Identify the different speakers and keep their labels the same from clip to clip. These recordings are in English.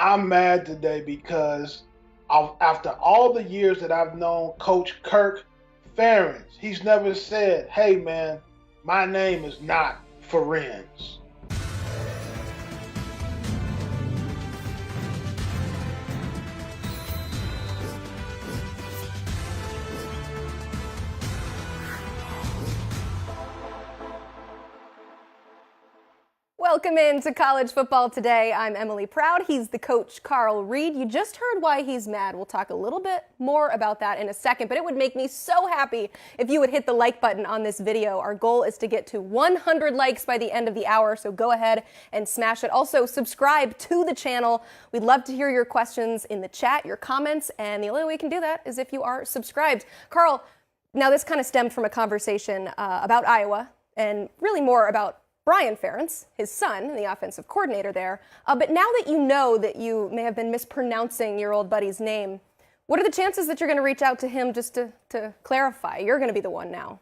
Speaker 1: I'm mad today because after all the years that I've known Coach Kirk Ferentz, he's never said, hey man, my name is not Ferenz.
Speaker 2: Welcome into College Football Today. I'm Emily Proud. He's the coach, Carl Reed. You just heard why he's mad. We'll talk a little bit more about that in a second, but it would make me so happy if you would hit the like button on this video. Our goal is to get to 100 likes by the end of the hour, so go ahead and smash it. Also, subscribe to the channel. We'd love to hear your questions in the chat, your comments, and the only way we can do that is if you are subscribed. Carl, now this kind of stemmed from a conversation about Iowa and really more about Brian Ferentz, his son, and the offensive coordinator there. But now that you know that you may have been mispronouncing your old buddy's name, what are the chances that you're going to reach out to him just to clarify? You're going to be the one now.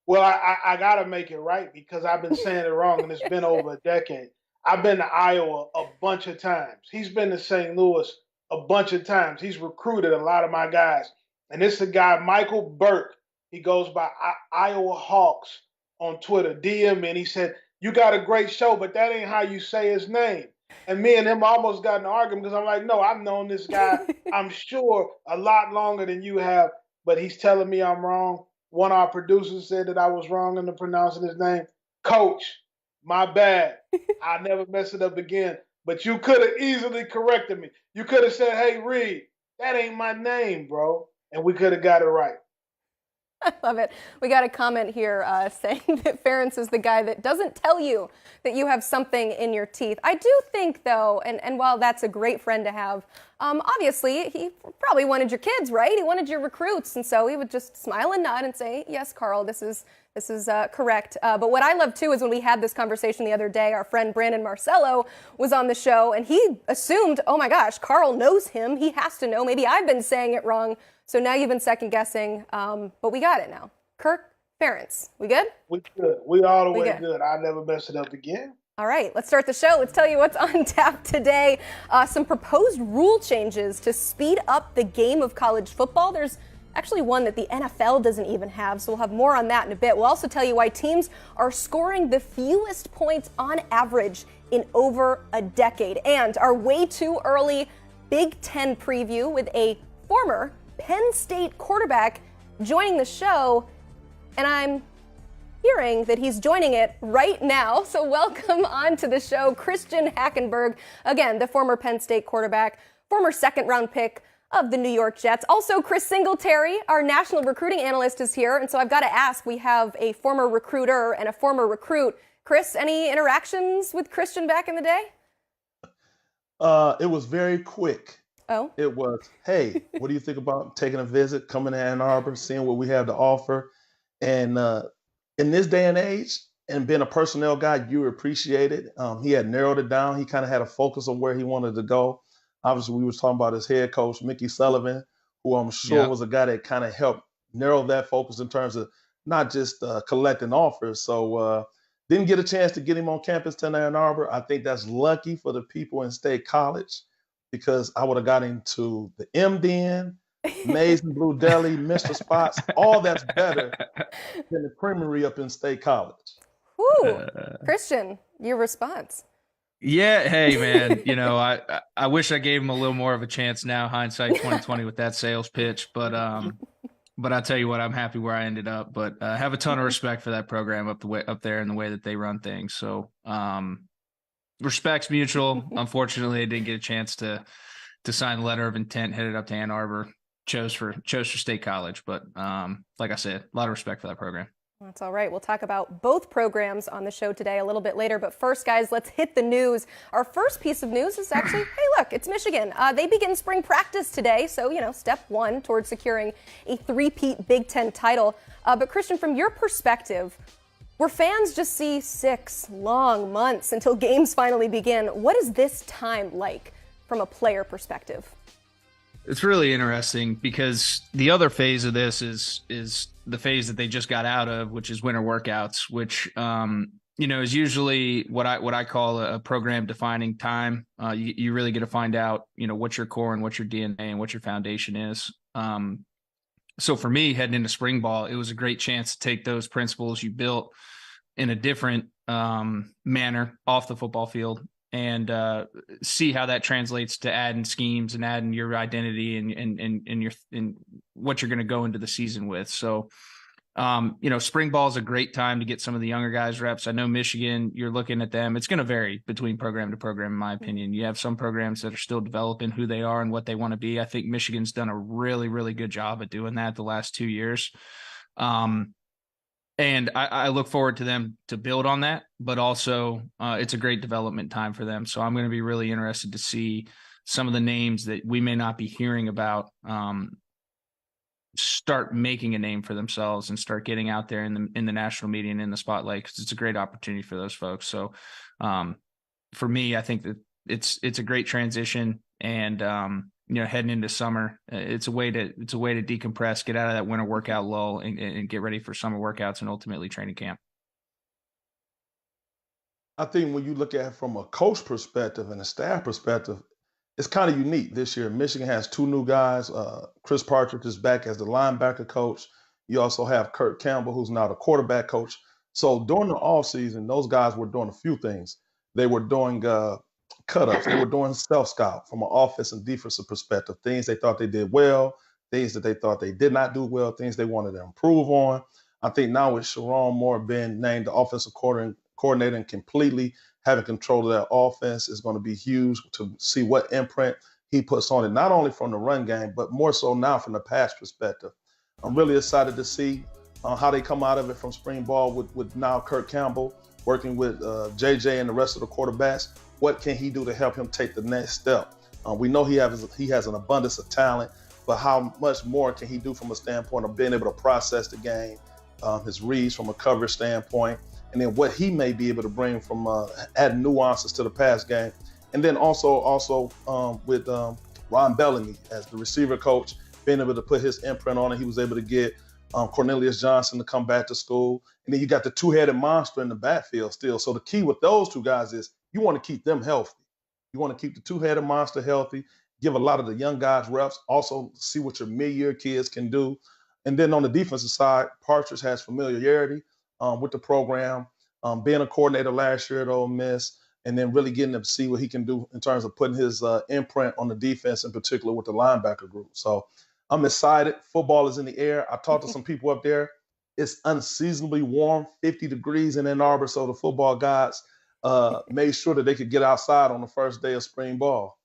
Speaker 1: Well, I got to make it right because I've been saying it wrong, and it's been over a decade. I've been to Iowa a bunch of times. He's been to St. Louis a bunch of times. He's recruited a lot of my guys. And it's a guy, Michael Burke. He goes by Iowa Hawks on Twitter, DM me, and he said, you got a great show, but that ain't how you say his name. And me and him almost got in an argument because I'm like, no, I've known this guy, I'm sure, a lot longer than you have, but he's telling me I'm wrong. One of our producers said that I was wrong in the pronouncing his name. Coach, my bad. I'll never mess it up again. But you could have easily corrected me. You could have said, hey, Reed, that ain't my name, bro. And we could have got it right.
Speaker 2: I love it. We got a comment here saying that Ferentz is the guy that doesn't tell you that you have something in your teeth. I do think, though, and while that's a great friend to have, obviously he probably wanted your kids, right? He wanted your recruits, and so he would just smile and nod and say, yes, Carl, this is correct. But what I love, too, is when we had this conversation the other day, our friend Brandon Marcello was on the show, and he assumed, oh, my gosh, Carl knows him. He has to know. Maybe I've been saying it wrong. So now you've been second guessing, but we got it now. Kirk Ferentz, we good?
Speaker 1: We good. We all the way good. I'll never mess it up again.
Speaker 2: All right, let's start the show. Let's tell you what's on tap today. Some proposed rule changes to speed up the game of college football. There's actually one that the NFL doesn't even have, so we'll have more on that in a bit. We'll also tell you why teams are scoring the fewest points on average in over a decade. And our way too early Big Ten preview with a former Penn State quarterback joining the show, and I'm hearing that he's joining it right now. So welcome on to the show, Christian Hackenberg, again, the former Penn State quarterback, former second-round pick of the New York Jets. Also, Chris Singletary, our national recruiting analyst, is here, and so I've got to ask, we have a former recruiter and a former recruit. Chris, any interactions with Christian back in the day?
Speaker 3: It was very quick.
Speaker 2: Oh.
Speaker 3: It was, hey, what do you think about taking a visit, coming to Ann Arbor, seeing what we have to offer? And in this day and age, and being a personnel guy, you appreciate it. He had narrowed it down. He kind of had a focus on where he wanted to go. Obviously, we was talking about his head coach, Mickey Sullivan, who I'm sure was a guy that kind of helped narrow that focus in terms of not just collecting offers. So didn't get a chance to get him on campus to Ann Arbor. I think that's lucky for the people in State College, because I would have got into the MDN, Maize and Blue Deli, Mr. Spots. All that's better than the creamery up in State College.
Speaker 2: Ooh, Christian, your response.
Speaker 4: Yeah, hey man, I wish I gave him a little more of a chance now, hindsight 2020 with that sales pitch, but I tell you what, I'm happy where I ended up, but I have a ton of respect for that program up there and the way that they run things. So, respect's mutual. Unfortunately, I didn't get a chance to sign the letter of intent, headed up to Ann Arbor, chose for State College. But like I said, a lot of respect for that program.
Speaker 2: That's all right. We'll talk about both programs on the show today a little bit later. But first, guys, let's hit the news. Our first piece of news is actually, hey, look, it's Michigan. They begin spring practice today. So, step one towards securing a three-peat Big Ten title. But Christian, from your perspective, where fans just see 6 long months until games finally begin, what is this time like from a player perspective?
Speaker 4: It's really interesting because the other phase of this is the phase that they just got out of, which is winter workouts, which is usually what I call a program defining time. You really get to find out, what your core and what your DNA and what your foundation is. So for me, heading into spring ball, it was a great chance to take those principles you built in a different manner off the football field and see how that translates to adding schemes and adding your identity and what you're going to go into the season with. So, spring ball is a great time to get some of the younger guys reps. I know Michigan, you're looking at them. It's going to vary between program to program, in my opinion. You have some programs that are still developing who they are and what they want to be. I think Michigan's done a really, really good job at doing that the last 2 years. And I look forward to them to build on that, but also it's a great development time for them. So I'm going to be really interested to see some of the names that we may not be hearing about start making a name for themselves and start getting out there in the national media and in the spotlight, because it's a great opportunity for those folks. So for me, I think that it's a great transition, and heading into summer, it's a way to decompress, get out of that winter workout lull, and get ready for summer workouts and ultimately training camp.
Speaker 3: I think when you look at it from a coach perspective and a staff perspective, it's kind of unique this year. Michigan has two new guys. Chris Partridge is back as the linebacker coach. You also have Kirk Campbell, who's now the quarterback coach. So during the offseason, those guys were doing a few things. They were doing cut-ups. They were doing self-scout from an offense and defensive perspective, things they thought they did well, things that they thought they did not do well, things they wanted to improve on. I think now with Sharon Moore being named the offensive coordinator and completely having control of that offense is going to be huge to see what imprint he puts on it, not only from the run game, but more so now from the pass perspective. I'm really excited to see how they come out of it from spring ball with now Kirk Campbell working with JJ and the rest of the quarterbacks. What can he do to help him take the next step? We know he has an abundance of talent, but how much more can he do from a standpoint of being able to process the game, his reads from a coverage standpoint, and then what he may be able to bring from adding nuances to the pass game. And then also with Ron Bellamy as the receiver coach, being able to put his imprint on it. He was able to get Cornelius Johnson to come back to school. And then you got the two-headed monster in the backfield still. So the key with those two guys is you want to keep them healthy. You want to keep the two-headed monster healthy, give a lot of the young guys reps, also see what your mid-year kids can do. And then on the defensive side, Partridge has familiarity with the program, being a coordinator last year at Ole Miss, and then really getting to see what he can do in terms of putting his imprint on the defense, in particular with the linebacker group. So I'm excited. Football is in the air. I talked to some people up there. It's unseasonably warm, 50 degrees in Ann Arbor, so the football guys made sure that they could get outside on the first day of spring ball.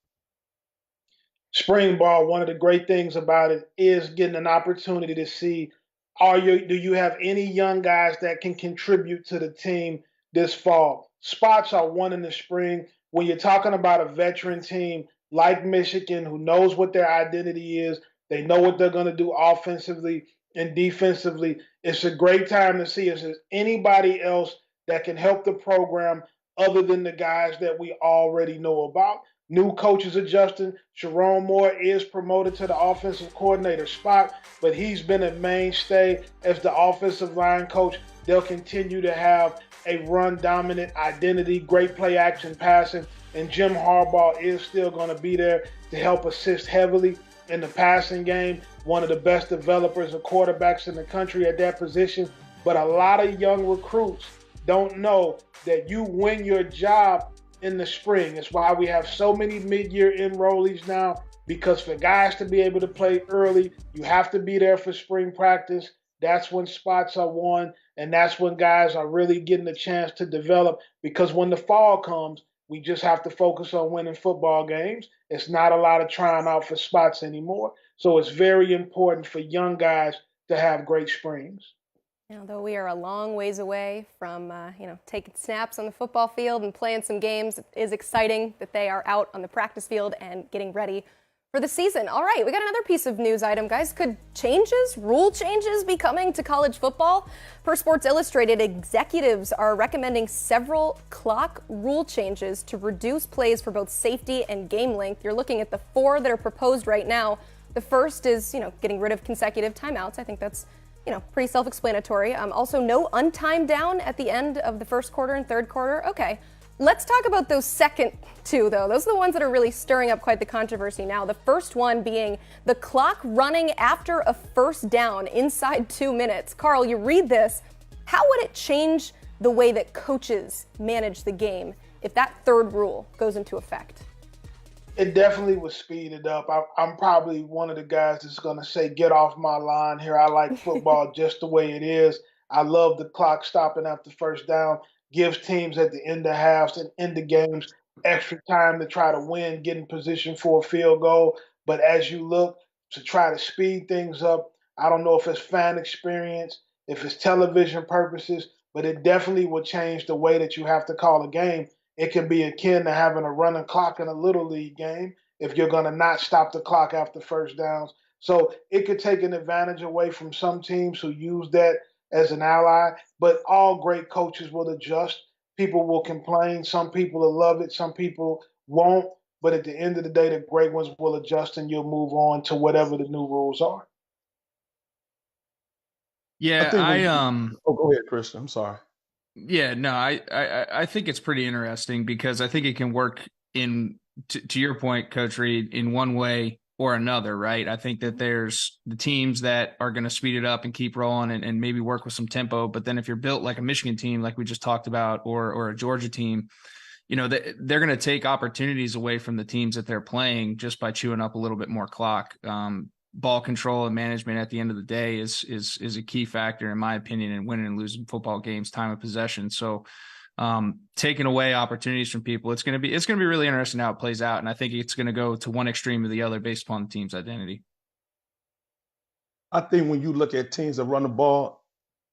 Speaker 1: Spring ball, one of the great things about it is getting an opportunity to see do you have any young guys that can contribute to the team this fall? Spots are won in the spring. When you're talking about a veteran team like Michigan who knows what their identity is, they know what they're going to do offensively and defensively, it's a great time to see if there's anybody else that can help the program other than the guys that we already know about. New coaches adjusting. Sharon Moore is promoted to the offensive coordinator spot, but he's been a mainstay as the offensive line coach. They'll continue to have a run-dominant identity, great play-action passing, and Jim Harbaugh is still going to be there to help assist heavily in the passing game, one of the best developers of quarterbacks in the country at that position. But a lot of young recruits don't know that you win your job in the spring. It's why we have so many mid-year enrollees now, because for guys to be able to play early, you have to be there for spring practice. That's when spots are won, and that's when guys are really getting a chance to develop, because when the fall comes, we just have to focus on winning football games. It's not a lot of trying out for spots anymore. So it's very important for young guys to have great springs.
Speaker 2: Though we are a long ways away from, taking snaps on the football field and playing some games, it is exciting that they are out on the practice field and getting ready for the season. All right, we got another piece of news item, guys. Could rule changes be coming to college football? Per Sports Illustrated, executives are recommending several clock rule changes to reduce plays for both safety and game length. You're looking at the 4 that are proposed right now. The first is, getting rid of consecutive timeouts. I think that's pretty self-explanatory. Also, no untimed down at the end of the first quarter and third quarter. Okay, let's talk about those second two, though. Those are the ones that are really stirring up quite the controversy now. The first one being the clock running after a first down inside 2 minutes. Carl, you read this. How would it change the way that coaches manage the game if that third rule goes into effect?
Speaker 1: It definitely would speed it up. I'm probably one of the guys that's going to say, get off my line here. I like football just the way it is. I love the clock stopping after first down. Gives teams at the end of halves and end of games extra time to try to win, get in position for a field goal. But as you look to try to speed things up, I don't know if it's fan experience, if it's television purposes, but it definitely will change the way that you have to call a game. It can be akin to having a running clock in a little league game if you're going to not stop the clock after first downs. So it could take an advantage away from some teams who use that as an ally, but all great coaches will adjust. People will complain. Some people will love it. Some people won't. But at the end of the day, the great ones will adjust and you'll move on to whatever the new rules are.
Speaker 4: Yeah,
Speaker 3: Oh, go ahead, Christian. I'm sorry.
Speaker 4: Yeah, no, I think it's pretty interesting because I think it can work to your point, Coach Reed, in one way or another, right? I think that there's the teams that are going to speed it up and keep rolling and maybe work with some tempo. But then if you're built like a Michigan team, like we just talked about, or a Georgia team, they're going to take opportunities away from the teams that they're playing just by chewing up a little bit more clock. Ball control and management at the end of the day is a key factor, in my opinion, in winning and losing football games, time of possession. So taking away opportunities from people, it's going to be really interesting how it plays out. And I think it's going to go to one extreme or the other based upon the team's identity.
Speaker 3: I think when you look at teams that run the ball,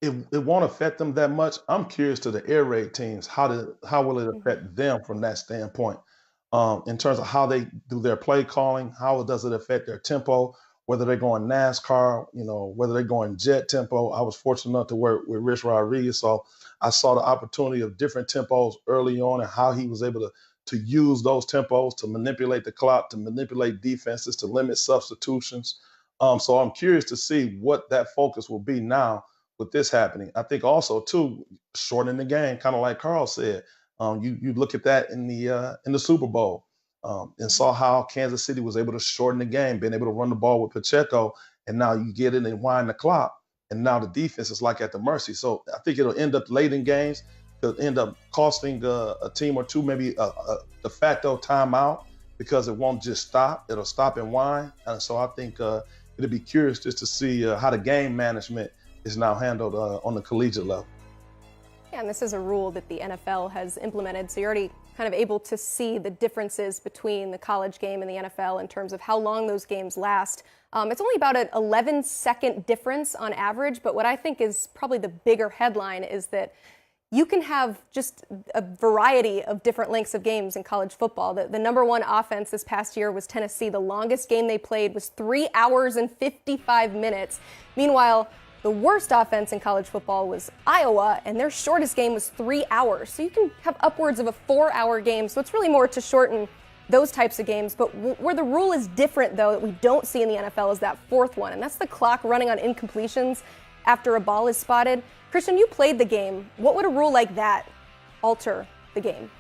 Speaker 3: it won't affect them that much. I'm curious to the air raid teams. How will it affect them from that standpoint? In terms of how they do their play calling, how does it affect their tempo? Whether they're going NASCAR, whether they're going jet tempo. I was fortunate enough to work with Rich Rodriguez, so I saw the opportunity of different tempos early on and how he was able to use those tempos to manipulate the clock, to manipulate defenses, to limit substitutions. So I'm curious to see what that focus will be now with this happening. I think also, too, shortening the game, kind of like Carl said. You look at that in the Super Bowl. And saw how Kansas City was able to shorten the game, being able to run the ball with Pacheco, and now you get in and wind the clock, and now the defense is like at the mercy. So I think it'll end up late in games. It'll end up costing a team or two maybe a de facto timeout because it won't just stop. It'll stop and wind. And so I think it'll be curious just to see how the game management is now handled on the collegiate level.
Speaker 2: Yeah, and this is a rule that the NFL has implemented, so you're already kind of able to see the differences between the college game and the NFL in terms of how long those games last. It's only about an 11-second difference on average, but what I think is probably the bigger headline is that you can have just a variety of different lengths of games in college football. The number one offense this past year was Tennessee. The longest game they played was 3 hours and 55 minutes. Meanwhile, the worst offense in college football was Iowa, and their shortest game was 3 hours. So you can have upwards of a 4-hour game. So it's really more to shorten those types of games. But where the rule is different, though, that we don't see in the NFL is that fourth one, and that's the clock running on incompletions after a ball is spotted. Christian, you played the game. What would a rule like that alter the game?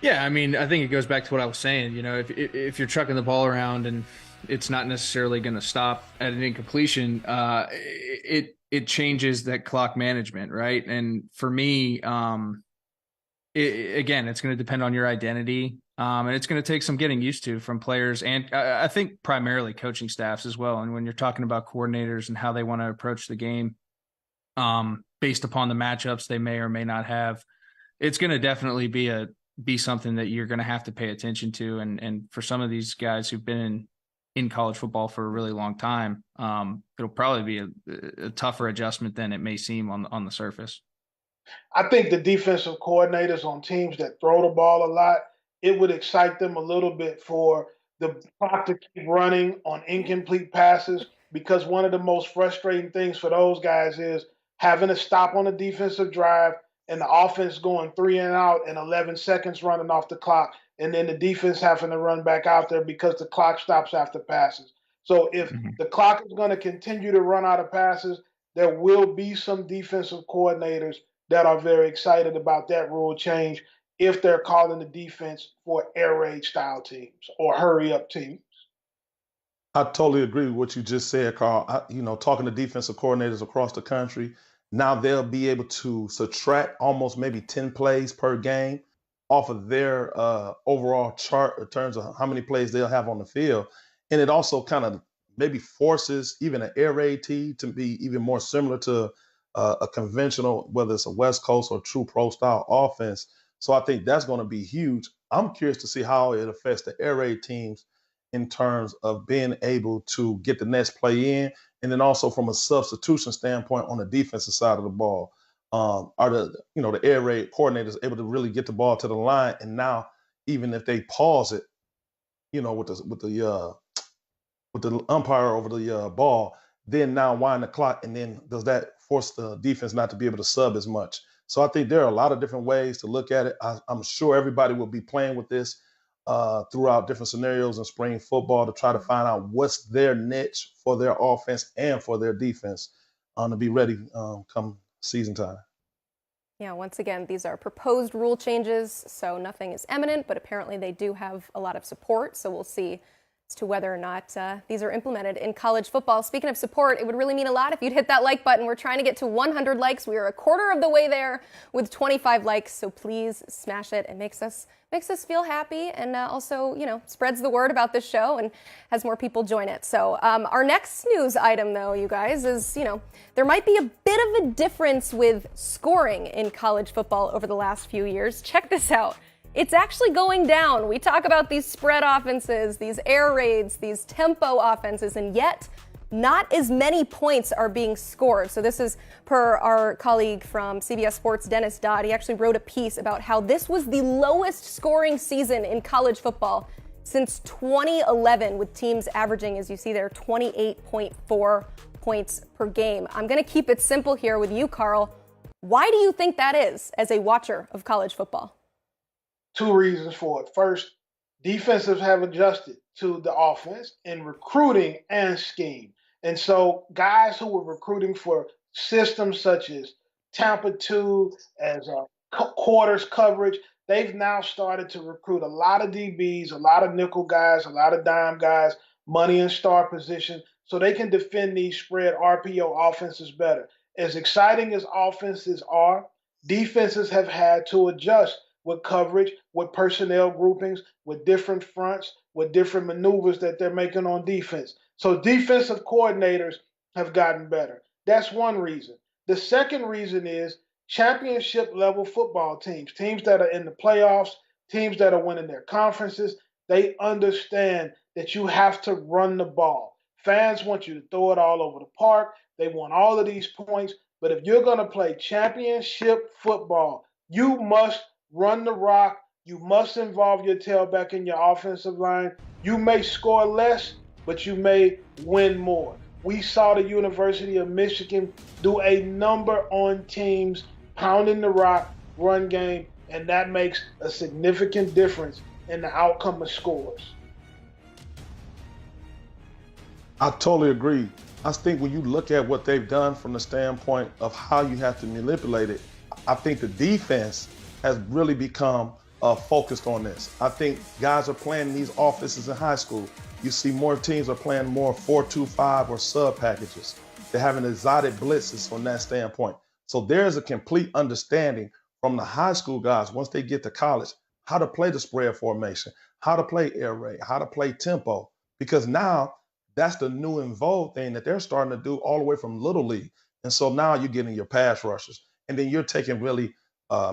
Speaker 4: Yeah, I mean, I think it goes back to what I was saying. If you're chucking the ball around and it's not necessarily going to stop at an incompletion, it changes that clock management, right? And for me, again, it's going to depend on your identity, and it's going to take some getting used to from players and I think primarily coaching staffs as well. And when you're talking about coordinators and how they want to approach the game based upon the matchups they may or may not have, it's going to definitely be something that you're going to have to pay attention to. And for some of these guys who've been in college football for a really long time, it'll probably be a tougher adjustment than it may seem on the surface.
Speaker 1: I think the defensive coordinators on teams that throw the ball a lot, it would excite them a little bit for the clock to keep running on incomplete passes, because one of the most frustrating things for those guys is having to stop on a defensive drive and the offense going 3 and out and 11 seconds running off the clock, and then the defense having to run back out there because the clock stops after passes. So if
Speaker 4: Mhm.
Speaker 1: the clock is going to continue to run out of passes, there will be some defensive coordinators that are very excited about that rule change if they're calling the defense for air raid style teams or hurry up teams.
Speaker 3: I totally agree with what you just said, Carl. Talking to defensive coordinators across the country, now they'll be able to subtract almost maybe 10 plays per game off of their overall chart in terms of how many plays they'll have on the field. And it also kind of maybe forces even an air raid team to be even more similar to a conventional, whether it's a West Coast or true pro style offense. So I think that's going to be huge. I'm curious to see how it affects the air raid teams in terms of being able to get the next play in, and then also from a substitution standpoint on the defensive side of the ball. Are the air raid coordinators able to really get the ball to the line? And now, even if they pause it, with the umpire over the ball, then now wind the clock, and then does that force the defense not to be able to sub as much? So I think there are a lot of different ways to look at it. I'm sure everybody will be playing with this throughout different scenarios in spring football to try to find out what's their niche for their offense and for their defense to be ready come season time.
Speaker 2: Yeah, once again, these are proposed rule changes, so nothing is imminent, but apparently they do have a lot of support, so we'll see as to whether or not these are implemented in college football. Speaking of support, it would really mean a lot if you'd hit that like button. We're trying to get to 100 likes. We are a quarter of the way there with 25 likes, so please smash it. It makes us feel happy, and also, spreads the word about this show and has more people join it. So our next news item, though, you guys, is, there might be a bit of a difference with scoring in college football over the last few years. Check this out. It's actually going down. We talk about these spread offenses, these air raids, these tempo offenses, and yet not as many points are being scored. So this is per our colleague from CBS Sports, Dennis Dodd. He actually wrote a piece about how this was the lowest scoring season in college football since 2011, with teams averaging, as you see there, 28.4 points per game. I'm going to keep it simple here with you, Carl. Why do you think that is, as a watcher of college football?
Speaker 1: Two reasons for it. First, defenses have adjusted to the offense in recruiting and scheme. And so guys who were recruiting for systems such as Tampa 2, as quarters coverage, they've now started to recruit a lot of DBs, a lot of nickel guys, a lot of dime guys, money in star position, so they can defend these spread RPO offenses better. As exciting as offenses are, defenses have had to adjust with coverage, with personnel groupings, with different fronts, with different maneuvers that they're making on defense. So defensive coordinators have gotten better. That's one reason. The second reason is championship level football teams that are in the playoffs, teams that are winning their conferences, they understand that you have to run the ball. Fans want you to throw it all over the park. They want all of these points. But if you're going to play championship football, you must run the rock. You must involve your tailback in your offensive line. You may score less, but you may win more. We saw the University of Michigan do a number on teams pounding the rock, run game, and that makes a significant difference in the outcome of scores.
Speaker 3: I totally agree. I think when you look at what they've done from the standpoint of how you have to manipulate it, I think the defense has really become focused on this. I think guys are playing these offenses in high school. You see more teams are playing more 4-2-5 or sub packages. They're having exotic blitzes from that standpoint. So there's a complete understanding from the high school guys, once they get to college, how to play the spread formation, how to play air raid, how to play tempo, because now that's the new in vogue thing that they're starting to do all the way from Little League. And so now you're getting your pass rushers, and then you're taking really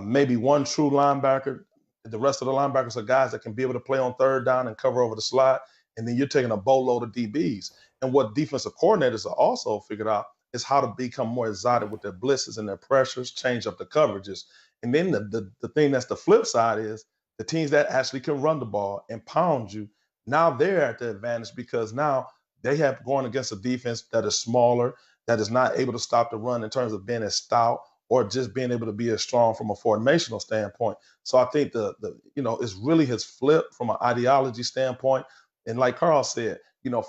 Speaker 3: maybe one true linebacker. The rest of the linebackers are guys that can be able to play on third down and cover over the slot. And then you're taking a boatload of DBs. And what defensive coordinators are also figured out is how to become more exotic with their blitzes and their pressures, change up the coverages. And then the thing that's the flip side is the teams that actually can run the ball and pound you, now they're at the advantage because now they have going against a defense that is smaller, that is not able to stop the run in terms of being as stout or just being able to be as strong from a formational standpoint. So I think it's really has flipped from an ideology standpoint. And like Carl said,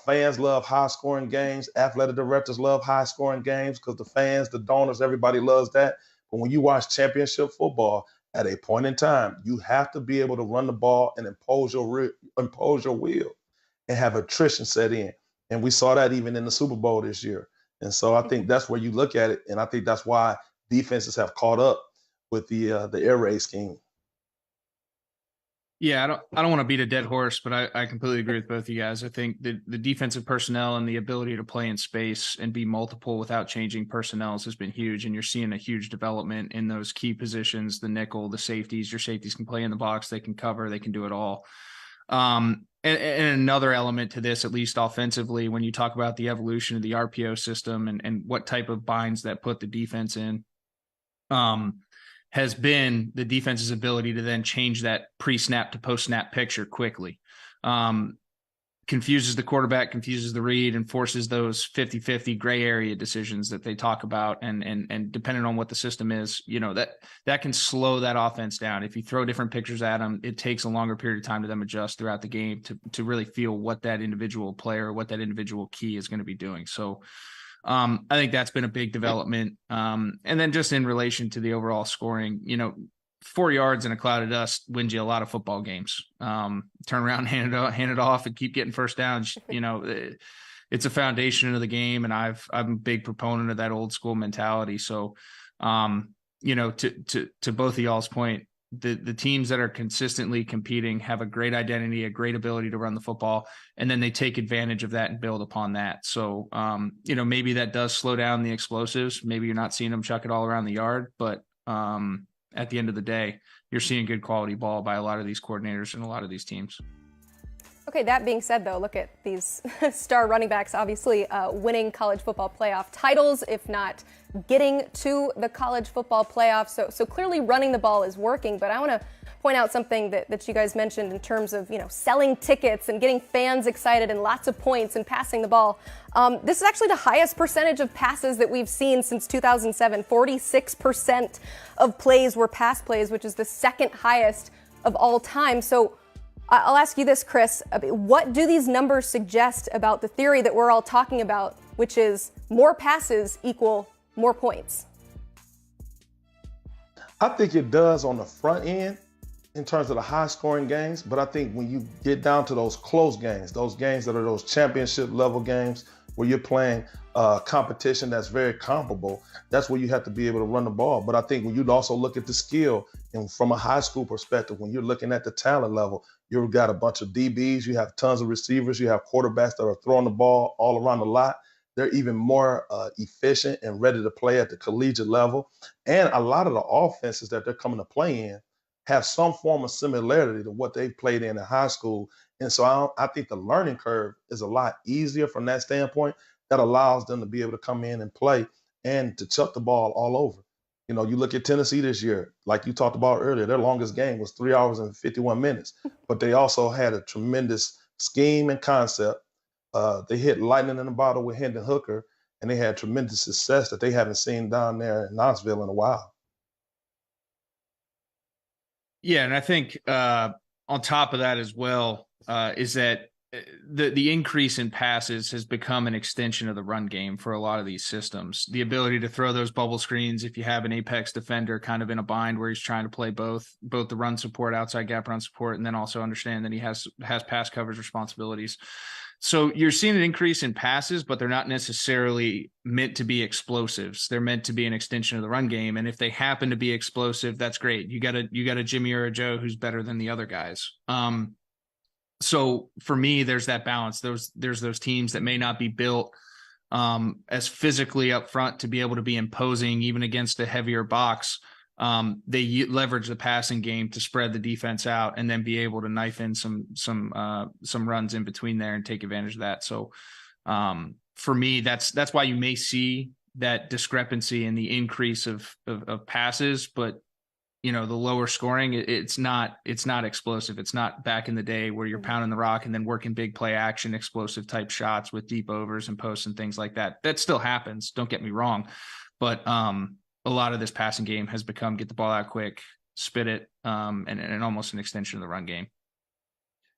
Speaker 3: Fans love high-scoring games. Athletic directors love high-scoring games because the fans, the donors, everybody loves that. But when you watch championship football, at a point in time, you have to be able to run the ball and impose your will and have attrition set in. And we saw that even in the Super Bowl this year. And so I think that's where you look at it, and I think that's why defenses have caught up with the air raid scheme.
Speaker 4: Yeah, I don't want to beat a dead horse, but I completely agree with both of you guys. I think the defensive personnel and the ability to play in space and be multiple without changing personnels has been huge, and you're seeing a huge development in those key positions, the nickel, the safeties. Your safeties can play in the box, they can cover, they can do it all. And another element to this, at least offensively, when you talk about the evolution of the RPO system and what type of binds that put the defense in, has been the defense's ability to then change that pre-snap to post-snap picture quickly. Confuses the quarterback, confuses the read, and forces those 50-50 gray area decisions that they talk about. And depending on what the system is, that can slow that offense down. If you throw different pictures at them, it takes a longer period of time to them adjust throughout the game to really feel what that individual player, what that individual key is going to be doing. So I think that's been a big development. And then just in relation to the overall scoring, 4 yards in a cloud of dust wins you a lot of football games. Turn around, hand it off, and keep getting first downs. It's a foundation of the game, and I'm a big proponent of that old school mentality. So, to both of y'all's point, the teams that are consistently competing have a great identity, a great ability to run the football, and then they take advantage of that and build upon that. So, maybe that does slow down the explosives. Maybe you're not seeing them chuck it all around the yard, but at the end of the day, you're seeing good quality ball by a lot of these coordinators and a lot of these teams.
Speaker 2: Okay, that being said, though, look at these star running backs, obviously winning college football playoff titles, if not getting to the college football playoffs. So clearly running the ball is working, but I want to point out something that you guys mentioned in terms of, selling tickets and getting fans excited and lots of points and passing the ball. This is actually the highest percentage of passes that we've seen since 2007. 46% of plays were pass plays, which is the second highest of all time. So I'll ask you this, Chris. What do these numbers suggest about the theory that we're all talking about, which is more passes equal more points?
Speaker 3: I think it does on the front end in terms of the high-scoring games, but I think when you get down to those close games, those games that are those championship-level games where you're playing competition that's very comparable, that's where you have to be able to run the ball. But I think when you also look at the skill, and from a high school perspective, when you're looking at the talent level, you've got a bunch of DBs, you have tons of receivers, you have quarterbacks that are throwing the ball all around the lot. They're even more efficient and ready to play at the collegiate level. And a lot of the offenses that they're coming to play in have some form of similarity to what they've played in high school. And so I think the learning curve is a lot easier from that standpoint. That allows them to be able to come in and play and to chuck the ball all over. You look at Tennessee this year, like you talked about earlier, their longest game was 3 hours and 51 minutes, but they also had a tremendous scheme and concept. They hit lightning in the bottle with Hendon Hooker, and they had tremendous success that they haven't seen down there in Knoxville in a while.
Speaker 4: Yeah, and I think on top of that as well is that the increase in passes has become an extension of the run game for a lot of these systems. The ability to throw those bubble screens if you have an apex defender kind of in a bind where he's trying to play both the run support, outside gap run support, and then also understand that he has pass coverage responsibilities. So you're seeing an increase in passes, but they're not necessarily meant to be explosives. They're meant to be an extension of the run game. And if they happen to be explosive, that's great. You got a Jimmy or a Joe who's better than the other guys. So for me, there's that balance. There's those teams that may not be built as physically up front to be able to be imposing even against a heavier box. They leverage the passing game to spread the defense out and then be able to knife in some runs in between there and take advantage of that. So for me, that's why you may see that discrepancy in the increase of passes, but the lower scoring, it's not explosive. It's not back in the day where you're pounding the rock and then working big play action, explosive type shots with deep overs and posts and things like that. That still happens. Don't get me wrong. But a lot of this passing game has become get the ball out quick, spit it, and almost an extension of the run game.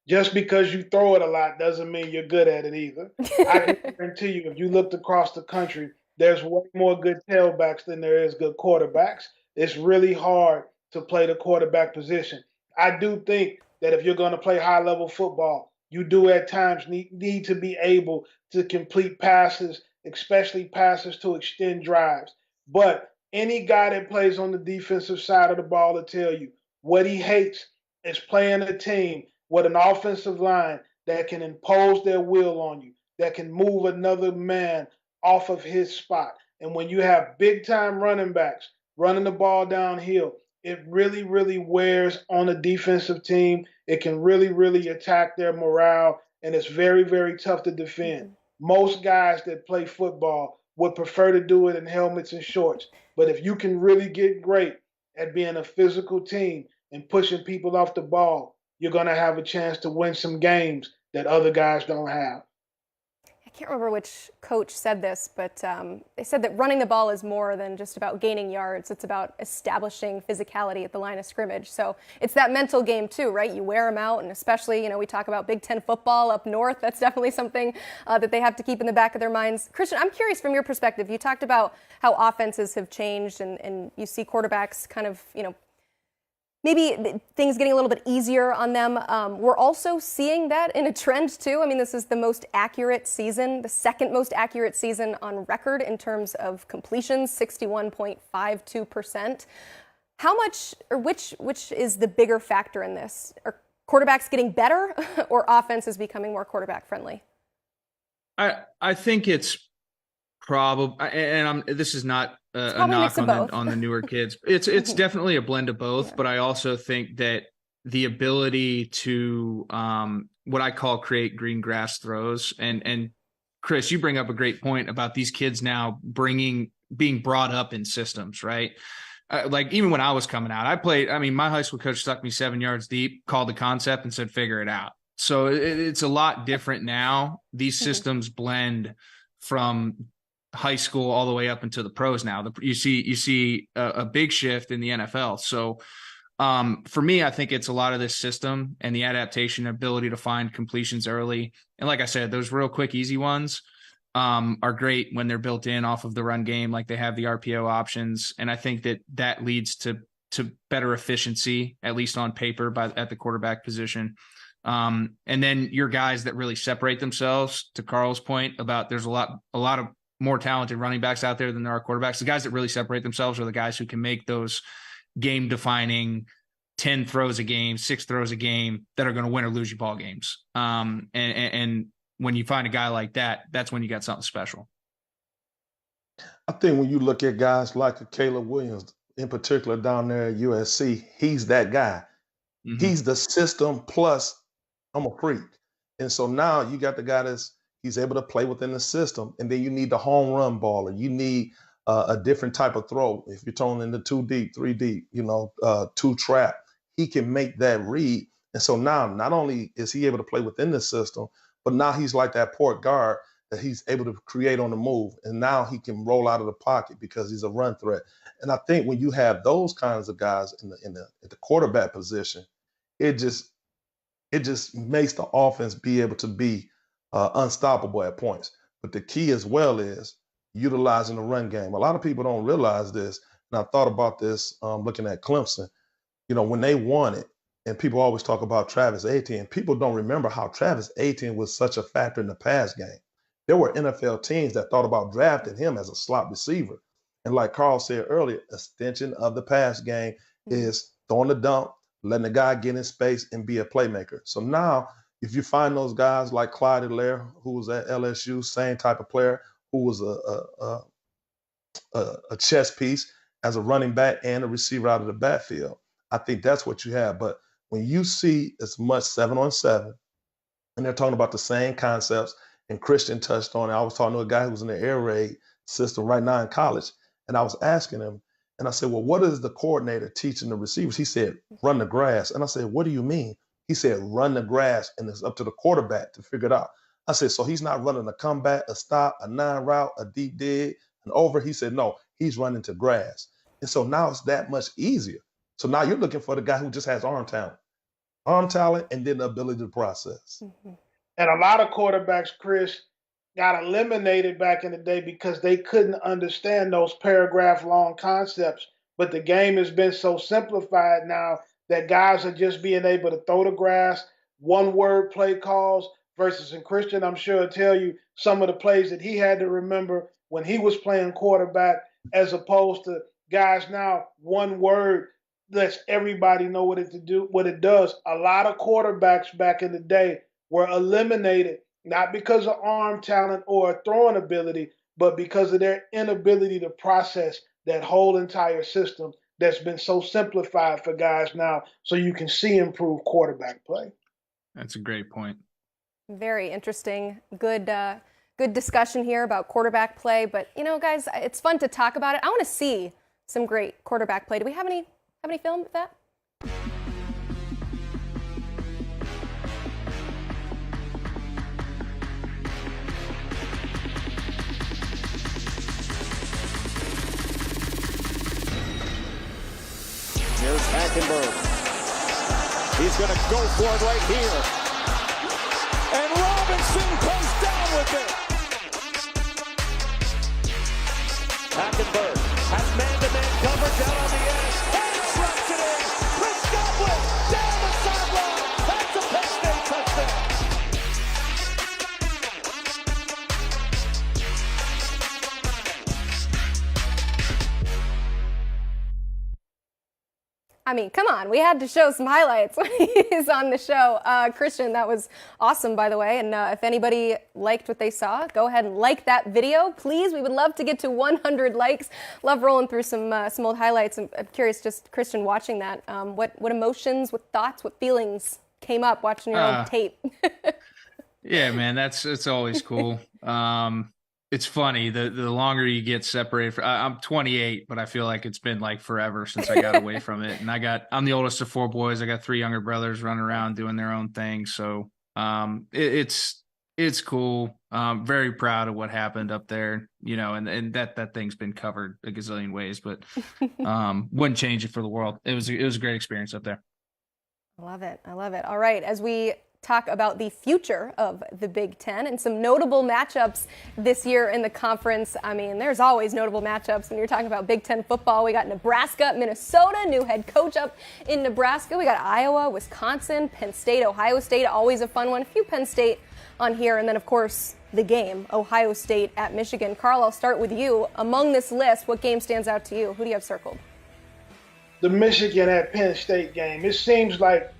Speaker 1: Just because you throw it a lot doesn't mean you're good at it either. I can guarantee you, if you looked across the country, there's way more good tailbacks than there is good quarterbacks. It's really hard to play the quarterback position. I do think that if you're going to play high level football, you do at times need to be able to complete passes, especially passes to extend drives. But any guy that plays on the defensive side of the ball will tell you what he hates is playing a team with an offensive line that can impose their will on you, that can move another man off of his spot. And when you have big time running backs running the ball downhill, it really, really wears on a defensive team. It can really, really attack their morale, and it's very, very tough to defend. Most guys that play football would prefer to do it in helmets and shorts. But if you can really get great at being a physical team and pushing people off the ball, you're going to have a chance to win some games that other guys don't have.
Speaker 2: I can't remember which coach said this, but they said that running the ball is more than just about gaining yards. It's about establishing physicality at the line of scrimmage. So it's that mental game too, right? You wear them out, and especially, you know, we talk about Big Ten football up north. That's definitely something that they have to keep in the back of their minds. Christian, I'm curious from your perspective. You talked about how offenses have changed, and you see quarterbacks kind of, you know, maybe things getting a little bit easier on them. We're also seeing that in a trend too. I mean, this is the most accurate season, the second most accurate season on record in terms of completions, 61.52%. How much, or which is the bigger factor in this? Are quarterbacks getting better, or offense is becoming more quarterback friendly?
Speaker 4: I think it's probably, and this is not a knock on the newer kids. It's definitely a blend of both, but I also think that the ability to what I call create green grass throws, and Chris, you bring up a great point about these kids now being brought up in systems, right? Like even when I was coming out, my high school coach stuck me 7 yards deep, called the concept and said, figure it out. So it's a lot different now. These systems blend from high school all the way up into the pros now. You see a big shift in the NFL. So for me, I think it's a lot of this system and the adaptation ability to find completions early. And like I said, those real quick, easy ones are great when they're built in off of the run game, like they have the RPO options. And I think that leads to better efficiency, at least on paper, at the quarterback position. And then your guys that really separate themselves, to Carl's point about there's a lot of more talented running backs out there than there are quarterbacks. The guys that really separate themselves are the guys who can make those game defining 10 throws a game, 6 throws a game that are going to win or lose you ball games. And when you find a guy like that, that's when you got something special.
Speaker 3: I think when you look at guys like Caleb Williams, in particular down there at USC, he's that guy. Mm-hmm. He's the system plus I'm a freak. And so now you got the guy he's able to play within the system, and then you need the home run baller. You need a different type of throw. If you're throwing into 2 deep, 3 deep, 2 trap, he can make that read. And so now not only is he able to play within the system, but now he's like that port guard that he's able to create on the move. And now he can roll out of the pocket because he's a run threat. And I think when you have those kinds of guys at the quarterback position, it just makes the offense be able to be unstoppable at points. But the key as well is utilizing the run game. A lot of people don't realize this, and I thought about this looking at Clemson. When they won it, and people always talk about Travis Etienne, people don't remember how Travis Etienne was such a factor in the pass game. There were NFL teams that thought about drafting him as a slot receiver. And like Carl said earlier, extension of the pass game is throwing the dump, letting the guy get in space and be a playmaker. So now, if you find those guys like Clyde Edelaire, who was at LSU, same type of player, who was a chess piece as a running back and a receiver out of the backfield, I think that's what you have. But when you see as much 7-on-7, and they're talking about the same concepts, and Christian touched on it. I was talking to a guy who was in the air raid system right now in college, and I was asking him, and I said, well, what is the coordinator teaching the receivers? He said, run the grass. And I said, what do you mean? He said, run the grass, and it's up to the quarterback to figure it out. I said, so he's not running a comeback, a stop, a 9 route, a deep dig, an over? He said, no, he's running to grass. And so now it's that much easier. So now you're looking for the guy who just has arm talent. arm talent, and then the ability to process.
Speaker 2: Mm-hmm.
Speaker 1: And a lot of quarterbacks, Chris, got eliminated back in the day because they couldn't understand those paragraph long concepts. But the game has been so simplified now that guys are just being able to throw the grass, one word play calls versus, and Christian, I'm sure will tell you some of the plays that he had to remember when he was playing quarterback, as opposed to guys now, one word lets everybody know what it does. A lot of quarterbacks back in the day were eliminated not because of arm talent or throwing ability, but because of their inability to process that whole entire system that's been so simplified for guys now, so you can see improved quarterback play.
Speaker 4: That's a great point.
Speaker 2: Very interesting. Good discussion here about quarterback play. But, guys, it's fun to talk about it. I want to see some great quarterback play. Do we have any film of that?
Speaker 5: Here's Hackenberg. He's going to go for it right here. And Robinson comes down with it. Hackenberg has man-to-man coverage out on the edge. And drops it in. Chris Godwin down the sideline. That's a Penn State touchdown.
Speaker 2: I mean, come on, we had to show some highlights when he's on the show. Christian, that was awesome, by the way. And if anybody liked what they saw, go ahead and like that video, please. We would love to get to 100 likes. Love rolling through some old highlights. I'm curious, just Christian, watching that, what emotions, what thoughts, what feelings came up watching your old tape?
Speaker 4: Yeah, man, it's always cool. It's funny, the longer you get separated I'm 28, but I feel like it's been like forever since I got away from it. And I'm the oldest of 4 boys. I got 3 younger brothers running around doing their own thing. So it's cool. Very proud of what happened up there, and that thing's been covered a gazillion ways, but wouldn't change it for the world. It was a great experience up there.
Speaker 2: I love it. All right, as we talk about the future of the Big Ten and some notable matchups this year in the conference. I mean, there's always notable matchups when you're talking about Big Ten football. We got Nebraska, Minnesota, new head coach up in Nebraska. We got Iowa, Wisconsin, Penn State, Ohio State, always a fun one. A few Penn State on here. And then, of course, the game, Ohio State at Michigan. Carl, I'll start with you. Among this list, what game stands out to you? Who do you have circled?
Speaker 1: The Michigan at Penn State game. It seems like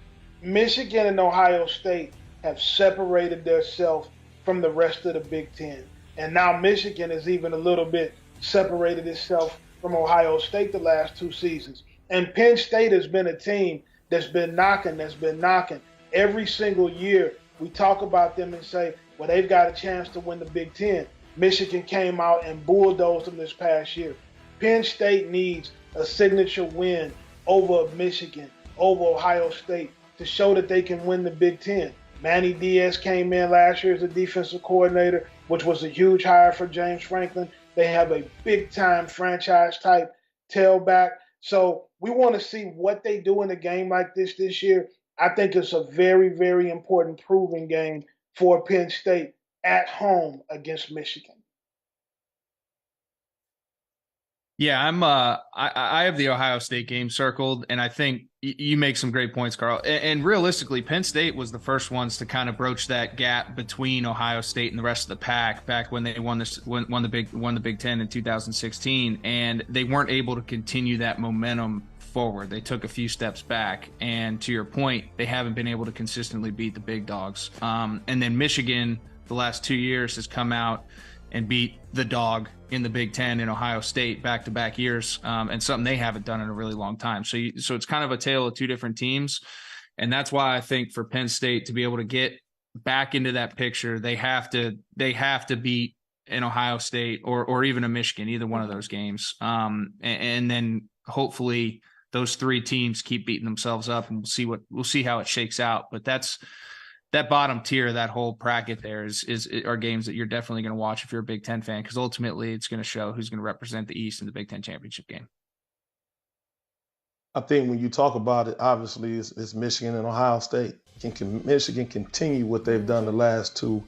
Speaker 1: Michigan and Ohio State have separated themselves from the rest of the Big Ten. And now Michigan has even a little bit separated itself from Ohio State the last 2 seasons. And Penn State has been a team that's been knocking. Every single year we talk about them and say, well, they've got a chance to win the Big Ten. Michigan came out and bulldozed them this past year. Penn State needs a signature win over Michigan, over Ohio State, to show that they can win the Big Ten. Manny Diaz came in last year as a defensive coordinator, which was a huge hire for James Franklin. They have a big-time franchise-type tailback. So we want to see what they do in a game like this year. I think it's a very, very important proving game for Penn State at home against Michigan.
Speaker 4: Yeah, I have the Ohio State game circled, and I think you make some great points, Carl. And realistically, Penn State was the first ones to kind of broach that gap between Ohio State and the rest of the pack back when they won the Big Ten in 2016, and they weren't able to continue that momentum forward. They took a few steps back, and to your point, they haven't been able to consistently beat the big dogs. And then Michigan, the last 2 years, has come out and beat the dog in the Big Ten in Ohio State back-to-back years, and something they haven't done in a really long time. So it's kind of a tale of 2 different teams, and that's why I think for Penn State to be able to get back into that picture, they have to beat an Ohio State or even a Michigan, either one of those games, and then hopefully those 3 teams keep beating themselves up, and we'll see how it shakes out. But that bottom tier, that whole bracket there are games that you're definitely going to watch if you're a Big Ten fan, because ultimately it's going to show who's going to represent the East in the Big Ten championship game.
Speaker 3: I think when you talk about it, obviously it's Michigan and Ohio State. Can Michigan continue what they've done the last two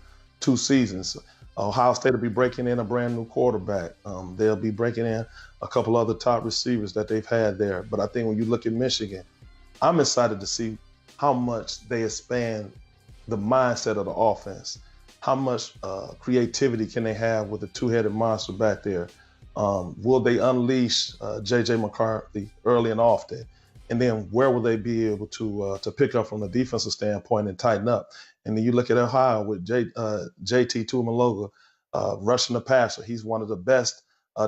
Speaker 3: seasons? Ohio State will be breaking in a brand new quarterback. They'll be breaking in a couple other top receivers that they've had there. But I think when you look at Michigan, I'm excited to see how much they expand the mindset of the offense. How much creativity can they have with a two-headed monster back there? Will they unleash J.J. McCarthy early and often? And then where will they be able to pick up from the defensive standpoint and tighten up? And then you look at Ohio with J.T. Tuimologa rushing the passer. He's one of the best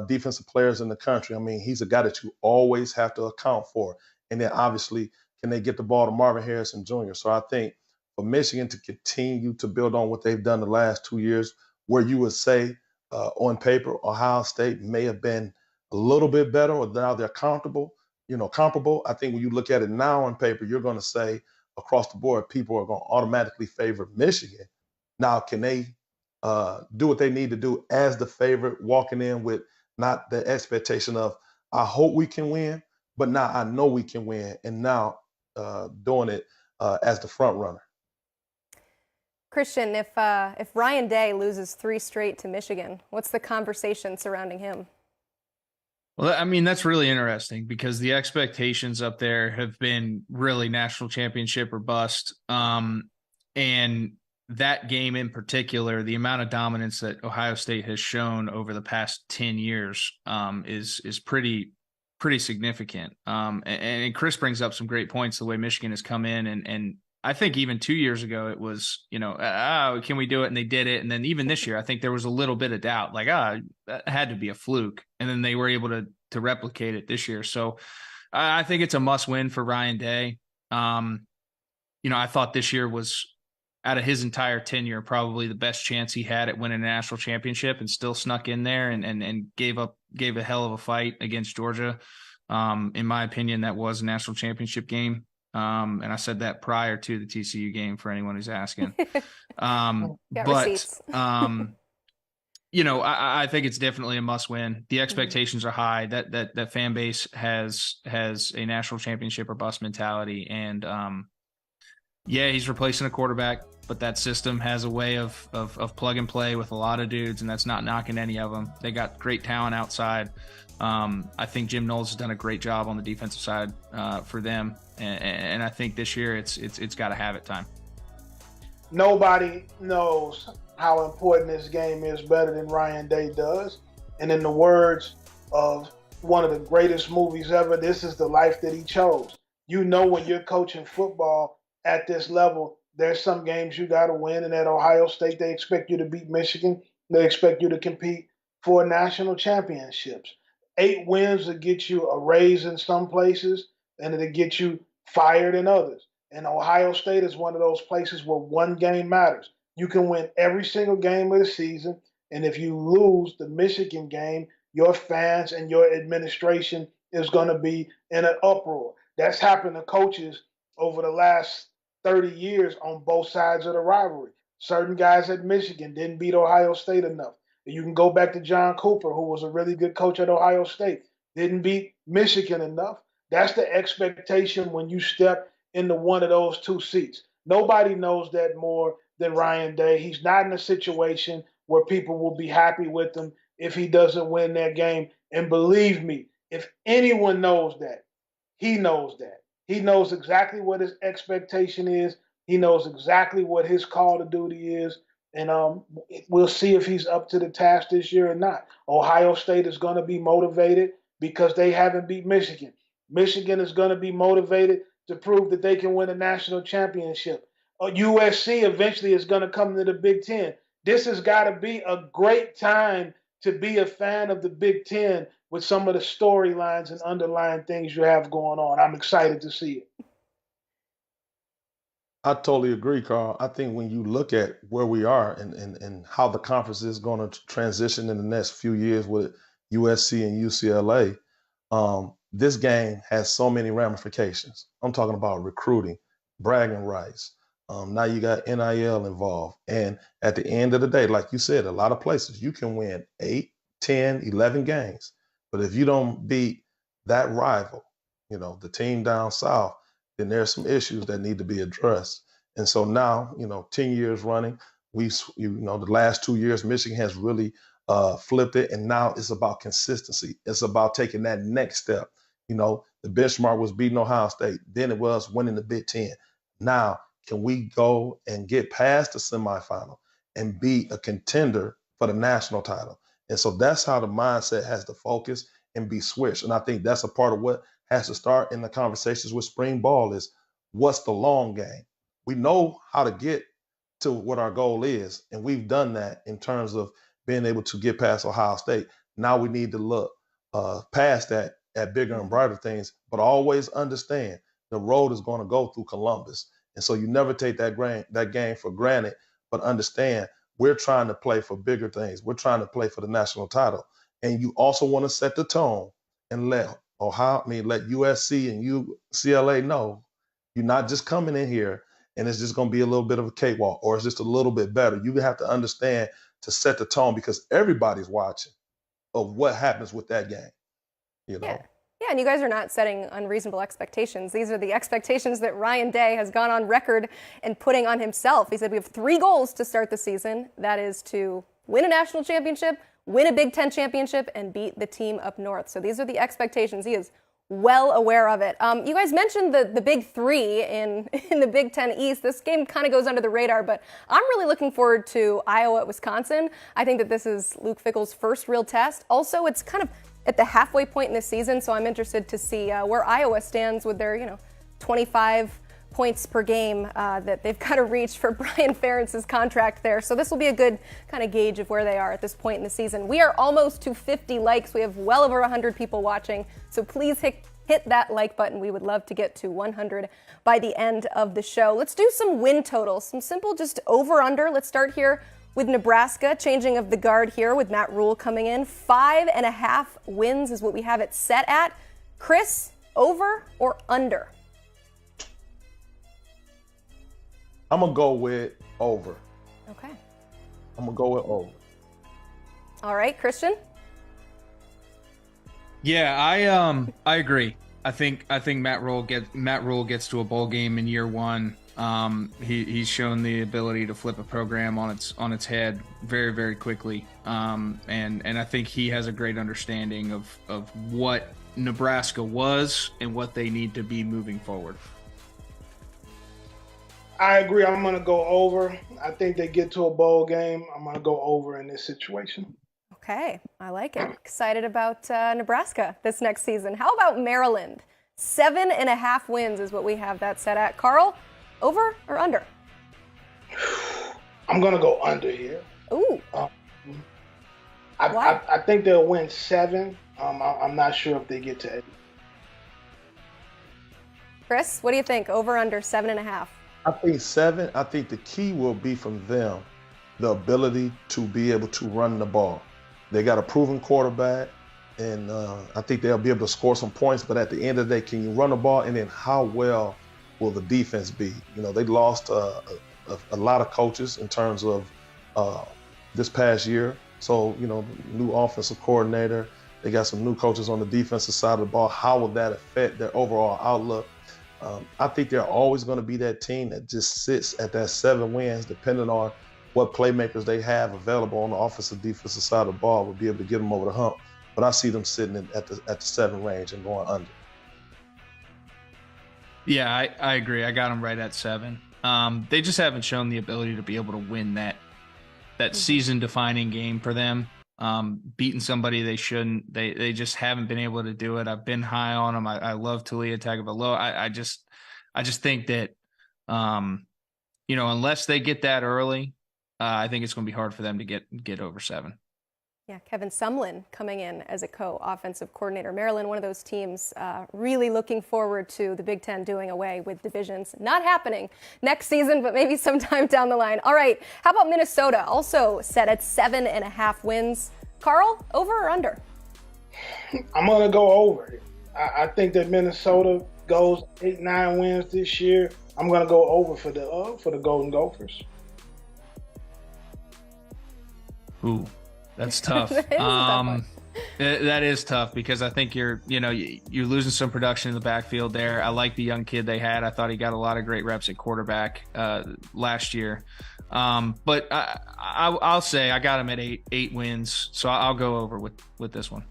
Speaker 3: defensive players in the country. I mean, he's a guy that you always have to account for. And then obviously, can they get the ball to Marvin Harrison Jr.? So I think for Michigan to continue to build on what they've done the last 2 years, where you would say on paper, Ohio State may have been a little bit better, or now they're comparable. I think when you look at it now on paper, you're going to say across the board, people are going to automatically favor Michigan. Now, can they do what they need to do as the favorite, walking in with not the expectation of, I hope we can win, but now I know we can win, and now doing it as the front runner.
Speaker 2: Christian, if Ryan Day loses 3 straight to Michigan, what's the conversation surrounding him?
Speaker 4: Well, I mean, that's really interesting because the expectations up there have been really national championship or bust. And that game in particular, the amount of dominance that Ohio State has shown over the past 10 years is pretty significant. And Chris brings up some great points, the way Michigan has come in. And I think even 2 years ago, it was, can we do it? And they did it. And then even this year, I think there was a little bit of doubt, like, that had to be a fluke. And then they were able to replicate it this year. So I think it's a must win for Ryan Day. I thought this year was, out of his entire tenure, probably the best chance he had at winning a national championship, and still snuck in there and gave a hell of a fight against Georgia. In my opinion, that was a national championship game. And I said that prior to the TCU game for anyone who's asking. I think it's definitely a must win. The expectations are high. That fan base has a national championship or bust mentality. And he's replacing a quarterback, but that system has a way of plug and play with a lot of dudes, and that's not knocking any of them. They got great talent outside. I think Jim Knowles has done a great job on the defensive side for them. And I think this year it's got to have it time.
Speaker 1: Nobody knows how important this game is better than Ryan Day does. And in the words of one of the greatest movies ever, this is the life that he chose. When you're coaching football at this level, there's some games you got to win. And at Ohio State, they expect you to beat Michigan. They expect you to compete for national championships. 8 wins will get you a raise in some places, and it'll get you fired in others. And Ohio State is one of those places where one game matters. You can win every single game of the season, and if you lose the Michigan game, your fans and your administration is going to be in an uproar. That's happened to coaches over the last 30 years on both sides of the rivalry. Certain guys at Michigan didn't beat Ohio State enough. You can go back to John Cooper, who was a really good coach at Ohio State, didn't beat Michigan enough. That's the expectation when you step into one of those 2 seats. Nobody knows that more than Ryan Day. He's not in a situation where people will be happy with him if he doesn't win that game. And believe me, if anyone knows that, he knows that. He knows exactly what his expectation is. He knows exactly what his call to duty is. And we'll see if he's up to the task this year or not. Ohio State is going to be motivated because they haven't beat Michigan. Michigan is going to be motivated to prove that they can win a national championship. USC eventually is going to come to the Big Ten. This has got to be a great time to be a fan of the Big Ten with some of the storylines and underlying things you have going on. I'm excited to see it.
Speaker 3: I totally agree, Carl. I think when you look at where we are and how the conference is going to transition in the next few years with USC and UCLA, this game has so many ramifications. I'm talking about recruiting, bragging rights. Now you got NIL involved. And at the end of the day, like you said, a lot of places you can win 8, 10, 11 games. But if you don't beat that rival, the team down south, then there's some issues that need to be addressed. And so now, 10 years running, the last 2 years, Michigan has really flipped it. And now it's about consistency. It's about taking that next step. The benchmark was beating Ohio State. Then it was winning the Big Ten. Now, can we go and get past the semifinal and be a contender for the national title? And so that's how the mindset has to focus and be switched. And I think that's a part of what has to start in the conversations with spring ball is what's the long game? We know how to get to what our goal is, and we've done that in terms of being able to get past Ohio State. Now we need to look past that at bigger and brighter things, but always understand the road is going to go through Columbus. And so you never take that game for granted, but understand we're trying to play for bigger things. We're trying to play for the national title. And you also want to set the tone and let USC and UCLA know you're not just coming in here and it's just going to be a little bit of a cakewalk or it's just a little bit better. You have to understand to set the tone because everybody's watching of what happens with that game.
Speaker 2: Yeah, and you guys are not setting unreasonable expectations. These are the expectations that Ryan Day has gone on record and putting on himself. He said we have 3 goals to start the season. That is to win a national championship, win a Big Ten championship, and beat the team up north. So these are the expectations. He is well aware of it. You guys mentioned the big 3 in the Big Ten East. This game kind of goes under the radar, but I'm really looking forward to Iowa at Wisconsin. I think that this is Luke Fickell's first real test. Also, it's kind of at the halfway point in the season, so I'm interested to see where Iowa stands with their 25 points per game that they've got to reach for Brian Ferentz's contract there. So this will be a good kind of gauge of where they are at this point in the season. We are almost to 50 likes. We have well over 100 people watching. So please hit that like button. We would love to get to 100 by the end of the show. Let's do some win totals, some simple just over-under. Let's start here with Nebraska, changing of the guard here with Matt Rule coming in. 5.5 wins is what we have it set at. Chris, over or under?
Speaker 3: I'm going to go with over.
Speaker 2: Okay.
Speaker 3: I'm going to go with over.
Speaker 2: All right, Christian?
Speaker 4: Yeah, I agree. I think Matt Rule gets to a bowl game in year 1. He's shown the ability to flip a program on its head very, very quickly. And I think he has a great understanding of what Nebraska was and what they need to be moving forward.
Speaker 1: I agree. I'm going to go over. I think they get to a bowl game. I'm going to go over in this situation.
Speaker 2: Okay, I like it. Excited about Nebraska this next season. How about Maryland? 7.5 wins is what we have that set at. Carl, over or under?
Speaker 1: I'm going to go under here.
Speaker 2: Ooh.
Speaker 1: I think they'll win 7. I'm not sure if they get to 8.
Speaker 2: Chris, what do you think? Over, under 7.5?
Speaker 3: I think 7. I think the key will be from them, the ability to be able to run the ball. They got a proven quarterback, and I think they'll be able to score some points. But at the end of the day, can you run the ball? And then how well will the defense be? They lost a lot of coaches in terms of this past year. So, new offensive coordinator. They got some new coaches on the defensive side of the ball. How will that affect their overall outlook? I think they're always going to be that team that just sits at that 7 wins, depending on what playmakers they have available on the offensive defensive side of the ball will be able to get them over the hump. But I see them sitting at the 7 range and going under.
Speaker 4: Yeah, I agree. I got them right at 7. They just haven't shown the ability to be able to win that season-defining game for them. Beating somebody they shouldn't. They just haven't been able to do it. I've been high on them. I love Talia Tagovailoa. I just think that unless they get that early, I think it's going to be hard for them to get over 7.
Speaker 2: Yeah, Kevin Sumlin coming in as a co-offensive coordinator. Maryland, one of those teams really looking forward to the Big Ten doing away with divisions. Not happening next season, but maybe sometime down the line. All right, how about Minnesota? Also set at 7.5 wins. Carl, over or under?
Speaker 1: I'm going to go over. I think that Minnesota goes 8-9 wins this year. I'm going to go over for the Golden Gophers.
Speaker 4: Ooh. That's tough.
Speaker 2: That is a tough one.
Speaker 4: That is tough because I think you're losing some production in the backfield there. I like the young kid they had. I thought he got a lot of great reps at quarterback last year. But I'll say I got him at eight wins, so I'll go over with this one.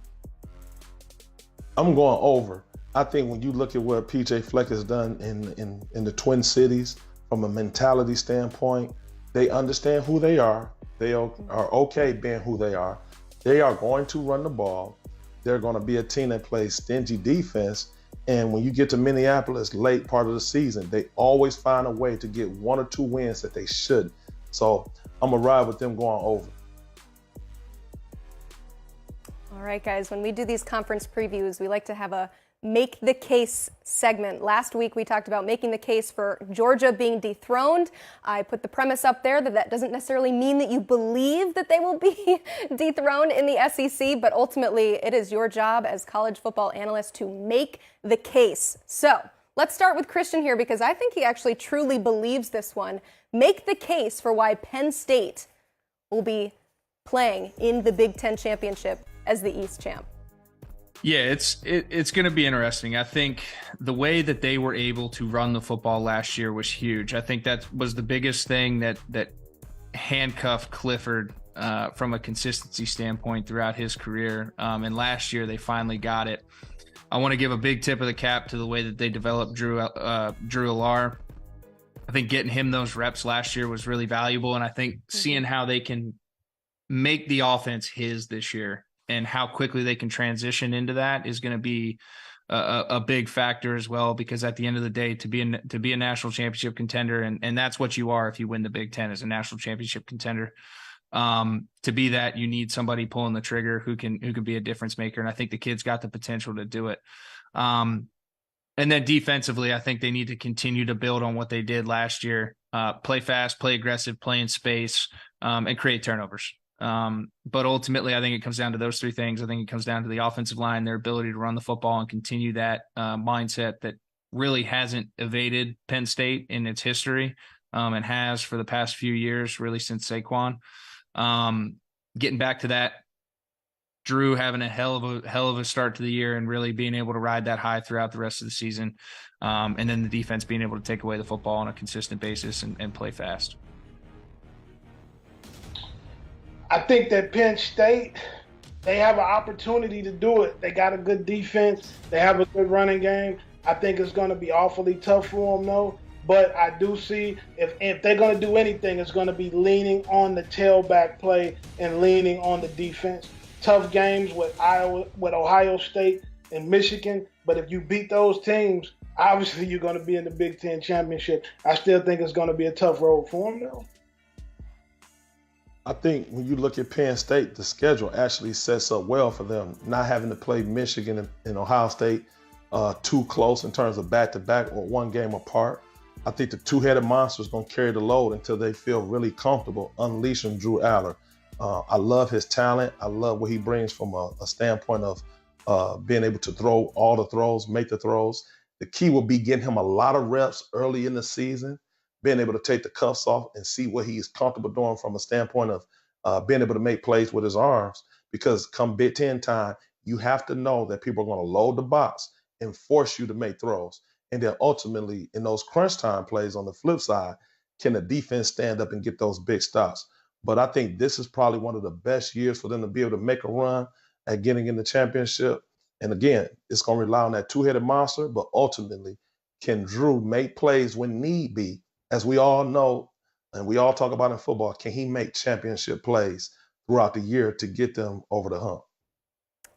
Speaker 3: I'm going over. I think when you look at what PJ Fleck has done in the Twin Cities from a mentality standpoint, they understand who they are. They are okay being who they are. They are going to run the ball. They're going to be a team that plays stingy defense. And when you get to Minneapolis late part of the season, they always find a way to get 1 or 2 wins that they shouldn't. So I'm going to ride with them going over.
Speaker 2: All right, guys, when we do these conference previews, we like to have a Make the Case segment. Last week, we talked about making the case for Georgia being dethroned. I put the premise up there that doesn't necessarily mean that you believe that they will be dethroned in the SEC, but ultimately, it is your job as college football analyst to make the case. So let's start with Christian here because I think he actually truly believes this one. Make the case for why Penn State will be playing in the Big Ten Championship as the East champ.
Speaker 4: Yeah, it's going to be interesting. I think the way that they were able to run the football last year was huge. I think that was the biggest thing that handcuffed Clifford from a consistency standpoint throughout his career. And last year they finally got it. I want to give a big tip of the cap to the way that they developed Drew Allar. I think getting him those reps last year was really valuable. And I think seeing how they can make the offense his this year and how quickly they can transition into that is going to be a big factor as well, because at the end of the day, to be a national championship contender, and that's what you are if you win the Big Ten as a national championship contender. To be that, you need somebody pulling the trigger who can be a difference maker. And I think the kid's got the potential to do it. And then defensively, I think they need to continue to build on what they did last year, play fast, play aggressive, play in space, and create turnovers. But ultimately, I think it comes down to those 3 things. I think it comes down to the offensive line, their ability to run the football and continue that mindset that really hasn't evaded Penn State in its history, and has for the past few years, really since Saquon. Getting back to that, Drew having a hell of a start to the year and really being able to ride that high throughout the rest of the season, and then the defense being able to take away the football on a consistent basis and play fast.
Speaker 1: I think that Penn State, they have an opportunity to do it. They got a good defense. They have a good running game. I think it's going to be awfully tough for them, though. But I do see if they're going to do anything, it's going to be leaning on the tailback play and leaning on the defense. Tough games with Ohio State and Michigan. But if you beat those teams, obviously you're going to be in the Big Ten Championship. I still think it's going to be a tough road for them, though.
Speaker 3: I think when you look at Penn State, the schedule actually sets up well for them, not having to play Michigan and Ohio State too close in terms of back-to-back or one game apart. I think the two-headed monster is going to carry the load until they feel really comfortable unleashing Drew Allar. I love his talent. I love what he brings from a standpoint of being able to throw all the throws, make the throws. The key will be getting him a lot of reps early in the season, being able to take the cuffs off and see what he is comfortable doing from a standpoint of being able to make plays with his arms. Because come Big Ten time, you have to know that people are going to load the box and force you to make throws. And then ultimately, in those crunch time plays on the flip side, can the defense stand up and get those big stops? But I think this is probably one of the best years for them to be able to make a run at getting in the championship. And again, it's going to rely on that two-headed monster, but ultimately, can Drew make plays when need be? As we all know, and we all talk about in football, can he make championship plays throughout the year to get them over the hump?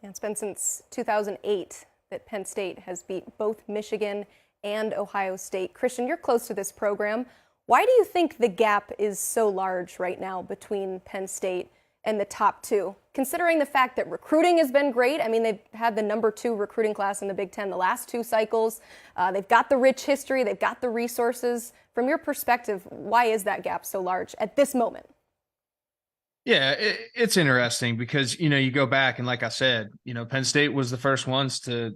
Speaker 2: And it's been since 2008 that Penn State has beat both Michigan and Ohio State. Christian, you're close to this program. Why do you think the gap is so large right now between Penn State and the top 2, considering the fact that recruiting has been great? I mean, they've had the number 2 recruiting class in the Big Ten the last 2 cycles. They've got the rich history. They've got the resources. From your perspective, why is that gap so large at this moment?
Speaker 4: Yeah, it's interesting because, you go back and like I said, Penn State was the first ones to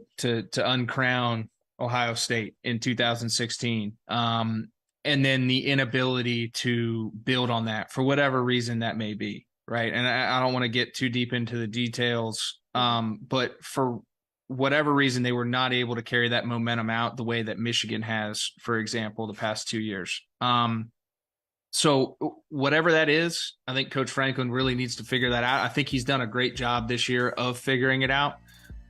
Speaker 4: uncrown Ohio State in 2016. And then the inability to build on that for whatever reason that may be. Right. And I don't want to get too deep into the details But for whatever reason, they were not able to carry that momentum out the way that Michigan has, for example, the past 2 years. So whatever that is, I think Coach Franklin really needs to figure that out. I think he's done a great job this year of figuring it out.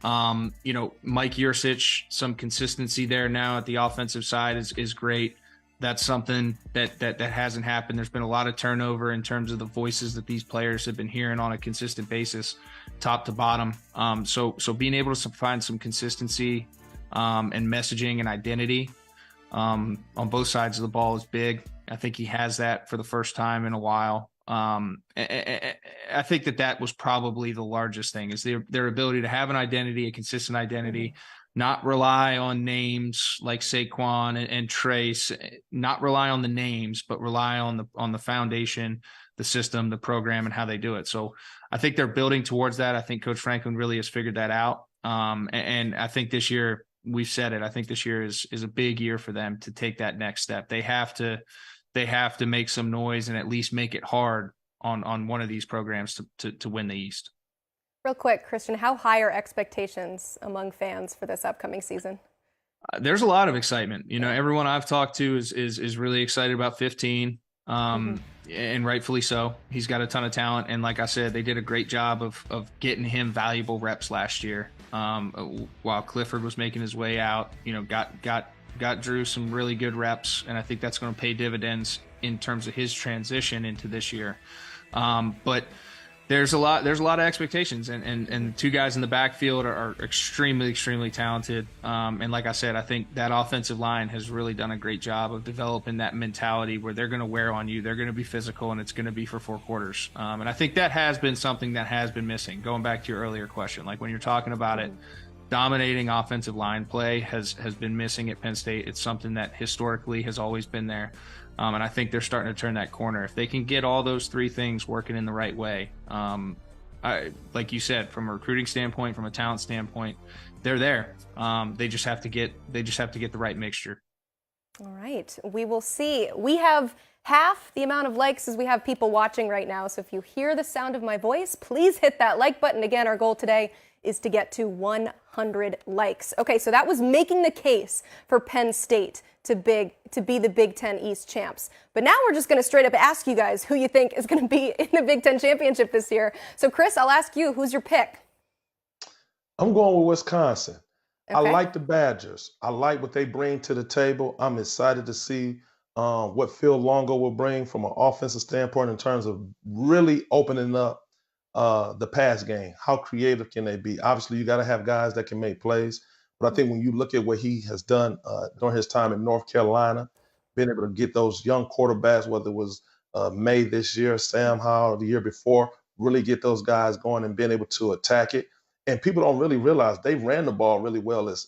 Speaker 4: Mike Yursich, some consistency there now at the offensive side is great. That's something that hasn't happened. There's been a lot of turnover in terms of the voices that these players have been hearing on a consistent basis, top to bottom. So being able to find some consistency and messaging and identity on both sides of the ball is big. I think he has that for the first time in a while. I think that was probably the largest thing, is their ability to have an identity, a consistent identity, not rely on names like Saquon and Trace, not rely on the names, but rely on the foundation, the system, the program, and how they do it. So I think they're building towards that. I think Coach Franklin really has figured that out. And I think this year, we've said it, I think this year is a big year for them to take that next step. They have to make some noise and at least make it hard on one of these programs to win the East.
Speaker 2: Real quick, Christian, how high are expectations among fans for this upcoming season?
Speaker 4: There's a lot of excitement. Everyone I've talked to is really excited about 15, and rightfully so. He's got a ton of talent, and like I said, they did a great job of getting him valuable reps last year. While Clifford was making his way out, got Drew some really good reps, and I think that's going to pay dividends in terms of his transition into this year. But there's a lot of expectations, and two guys in the backfield are extremely, extremely talented. And like I said, I think that offensive line has really done a great job of developing that mentality where they're going to wear on you, they're going to be physical, and it's going to be for 4 quarters. And I think that has been something that has been missing. Going back to your earlier question, like when you're talking about it, dominating offensive line play has been missing at Penn State. It's something that historically has always been there. And I think they're starting to turn that corner. If they can get all those 3 things working in the right way, like you said, from a recruiting standpoint, from a talent standpoint, they're there. They just have to get the right mixture.
Speaker 2: All right, we will see. We have half the amount of likes as we have people watching right now. So if you hear the sound of my voice, please hit that like button. Again, our goal today is to get to 100 likes. Okay, so that was making the case for Penn State to be the Big Ten East champs. But now we're just going to straight up ask you guys who you think is going to be in the Big Ten championship this year. So Chris, I'll ask you, who's your pick?
Speaker 3: I'm going with Wisconsin.
Speaker 2: Okay.
Speaker 3: I like the Badgers. I like what they bring to the table. I'm excited to see what Phil Longo will bring from an offensive standpoint in terms of really opening up the pass game. How creative can they be? Obviously, you got to have guys that can make plays. But I think when you look at what he has done during his time in North Carolina, being able to get those young quarterbacks, whether it was May this year, Sam Howell the year before, really get those guys going and being able to attack it. And people don't really realize they ran the ball really well as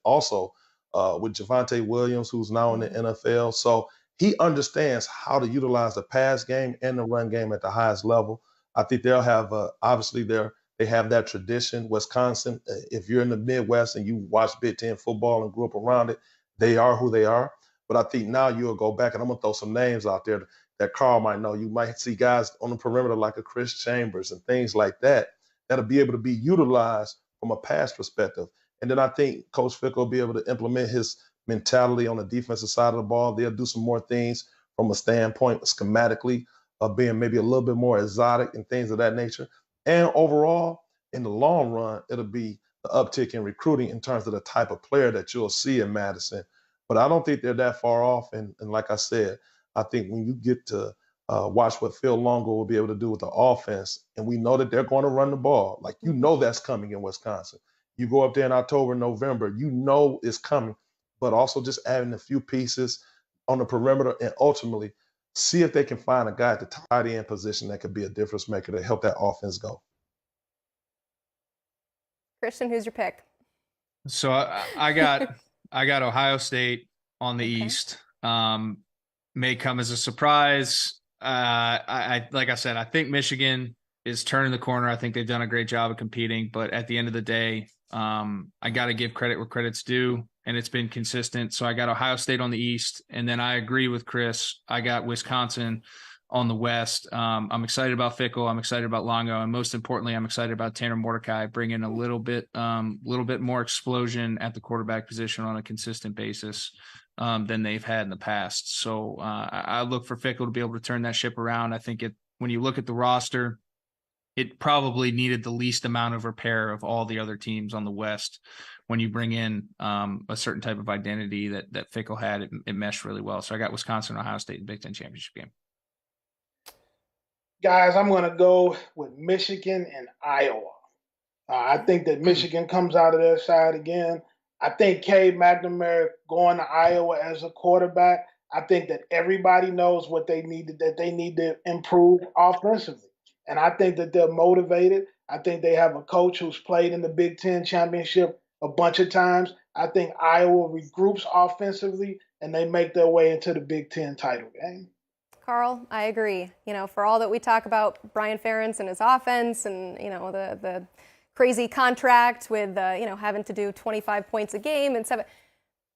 Speaker 3: also with Javonte Williams, who's now in the NFL. So he understands how to utilize the pass game and the run game at the highest level. I think they'll have, obviously, they have that tradition. Wisconsin, if you're in the Midwest and you watch Big Ten football and grew up around it, they are who they are. But I think now you'll go back, and I'm going to throw some names out there that Carl might know. You might see guys on the perimeter like a Chris Chambers and things like that that'll be able to be utilized from a pass perspective. And then I think Coach Fick will be able to implement his mentality on the defensive side of the ball. They'll do some more things from a standpoint schematically of being maybe a little bit more exotic and things of that nature. And overall, in the long run, it'll be the uptick in recruiting in terms of the type of player that you'll see in Madison. But I don't think they're that far off. And like I said, I think when you get to watch what Phil Longo will be able to do with the offense, and we know that they're going to run the ball. Like, you know that's coming in Wisconsin. You go up there in October, November, you know it's coming. But also just adding a few pieces on the perimeter and ultimately see if they can find a guy at the tight end position that could be a difference maker to help that offense go.
Speaker 2: Christian, who's your pick?
Speaker 4: So I got Ohio State on the East. May come as a surprise. I like I said, I think Michigan is turning the corner. I think they've done a great job of competing, but at the end of the day, I got to give credit where credit's due, and it's been consistent. So I got Ohio State on the East, and then I agree with Chris. I got Wisconsin on the West. I'm excited about Fickle. I'm excited about Longo, and most importantly, I'm excited about Tanner Mordecai bringing a little bit more explosion at the quarterback position on a consistent basis than they've had in the past. So I look for Fickle to be able to turn that ship around. I think when you look at the roster, it probably needed the least amount of repair of all the other teams on the West. When you bring in a certain type of identity that Fickle had, it meshed really well. So I got Wisconsin, Ohio State in the Big Ten championship game.
Speaker 1: Guys, I'm going to go with Michigan and Iowa. I think that Michigan comes out of their side again. I think Cade McNamara going to Iowa as a quarterback, I think that everybody knows what they need to improve offensively. And I think that they're motivated. I think they have a coach who's played in the Big Ten championship a bunch of times. I think Iowa regroups offensively and they make their way into the Big Ten title game.
Speaker 2: Carl, I agree. For all that we talk about Brian Ferentz and his offense and, the crazy contract with, having to do 25 points a game and 7.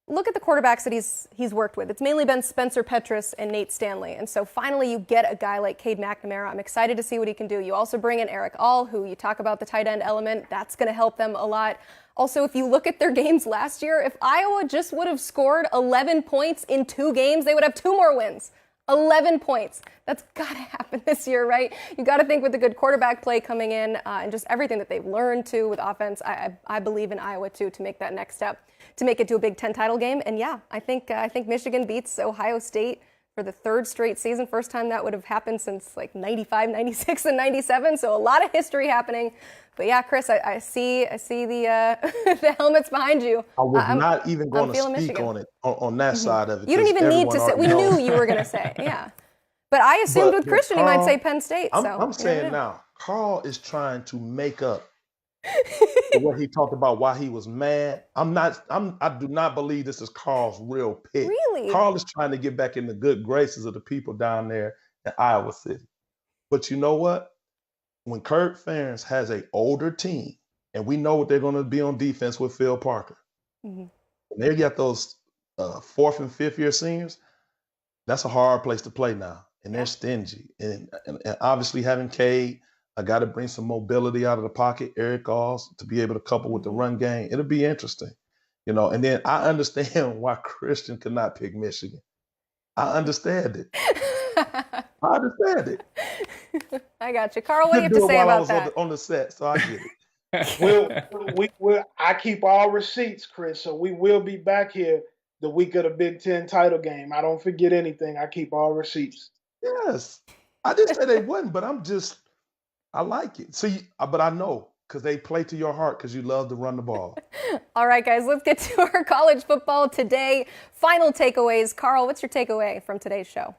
Speaker 2: Look at the quarterbacks that he's worked with. It's mainly been Spencer Petras and Nate Stanley. And so finally you get a guy like Cade McNamara. I'm excited to see what he can do. You also bring in Eric All, who you talk about the tight end element. That's going to help them a lot. Also, if you look at their games last year, if Iowa just would have scored 11 points in 2 games, they would have 2 more wins. 11 points. That's got to happen this year, right? You got to think with the good quarterback play coming in and just everything that they've learned too with offense. I believe in Iowa too to make that next step to make it to a Big Ten title game. And yeah, I think Michigan beats Ohio State for the 3rd straight season. First time that would have happened since like 95, 96, and 97. So a lot of history happening. But yeah, Chris, I see the the helmets behind you.
Speaker 3: I was not even going to speak Michigan on it on that side of it.
Speaker 2: You didn't even need to say. We knew you were going to say. Yeah, but I assumed with Christian Carl, he might say Penn State.
Speaker 3: I'm saying now, Carl is trying to make up for what he talked about why he was mad. I do not believe this is Carl's real pick.
Speaker 2: Really,
Speaker 3: Carl is trying to get back in the good graces of the people down there in Iowa City. But you know what? When Kirk Ferentz has an older team, and we know what they're going to be on defense with Phil Parker, and they got those 4th and 5th year seniors, that's a hard place to play now. And they're stingy. And obviously having Cade, I got to bring some mobility out of the pocket, Eric Alls, to be able to couple with the run game. It'll be interesting, And then I understand why Christian could not pick Michigan. I understand it. I understand it.
Speaker 2: I got you. Carl, what do you have to say about that?
Speaker 3: On the set, so I get it.
Speaker 1: I keep all receipts, Chris, so we will be back here the week of the Big Ten title game. I don't forget anything. I keep all receipts.
Speaker 3: Yes. I didn't say they wouldn't, but I like it. See, but I know because they play to your heart because you love to run the ball.
Speaker 2: All right, guys, let's get to our college football today. Final takeaways. Carl, what's your takeaway from today's show?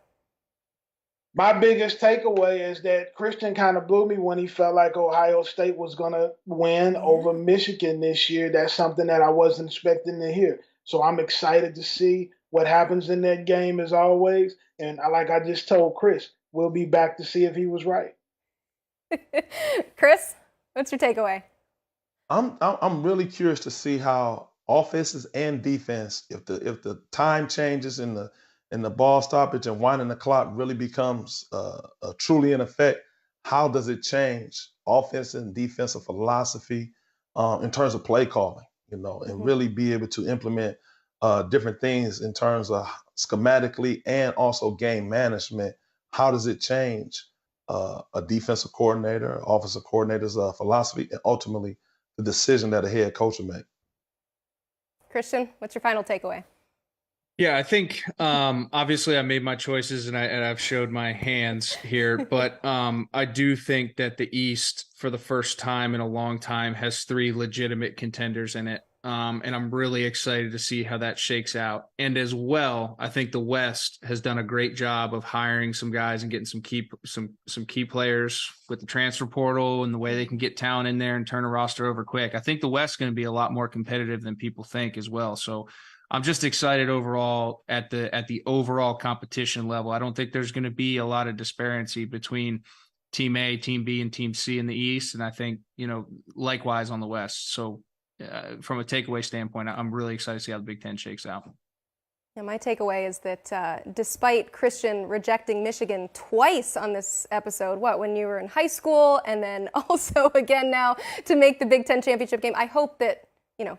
Speaker 1: My biggest takeaway is that Christian kind of blew me when he felt like Ohio State was going to win over Michigan this year. That's something that I wasn't expecting to hear. So I'm excited to see what happens in that game as always. And like I just told Chris, we'll be back to see if he was right.
Speaker 2: Chris, what's your takeaway?
Speaker 3: I'm really curious to see how offenses and defense, if the time changes in the ball stoppage and winding the clock really becomes truly in effect, how does it change offensive and defensive philosophy in terms of play calling, and really be able to implement different things in terms of schematically and also game management? How does it change a defensive coordinator, offensive coordinator's philosophy, and ultimately the decision that a head coach will make?
Speaker 2: Christian, what's your final takeaway?
Speaker 4: Yeah, I think obviously I made my choices and I've showed my hands here, but I do think that the East, for the first time in a long time, has 3 legitimate contenders in it, and I'm really excited to see how that shakes out. And as well, I think the West has done a great job of hiring some guys and getting some key players with the transfer portal and the way they can get talent in there and turn a roster over quick. I think the West is going to be a lot more competitive than people think as well. So I'm just excited overall at the overall competition level. I don't think there's going to be a lot of disparity between Team A, Team B, and Team C in the East. And I think, likewise on the West. So from a takeaway standpoint, I'm really excited to see how the Big Ten shakes out.
Speaker 2: Yeah, my takeaway is that despite Christian rejecting Michigan twice on this episode, when you were in high school and then also again now to make the Big Ten championship game, I hope that,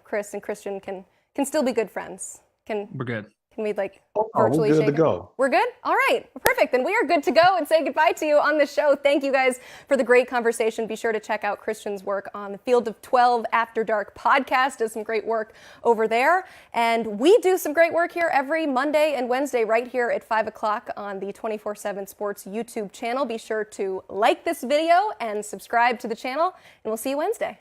Speaker 2: Chris and Christian can still be good friends.
Speaker 4: We're good.
Speaker 2: Can we
Speaker 3: we're
Speaker 2: virtually
Speaker 3: good
Speaker 2: shake
Speaker 3: to
Speaker 2: it?
Speaker 3: go.
Speaker 2: We're good? All right. Perfect. Then we are good to go and say goodbye to you on the show. Thank you guys for the great conversation. Be sure to check out Christian's work on the Field of 12 After Dark podcast. Does some great work over there. And we do some great work here every Monday and Wednesday right here at 5 o'clock on the 24/7 Sports YouTube channel. Be sure to like this video and subscribe to the channel, and we'll see you Wednesday.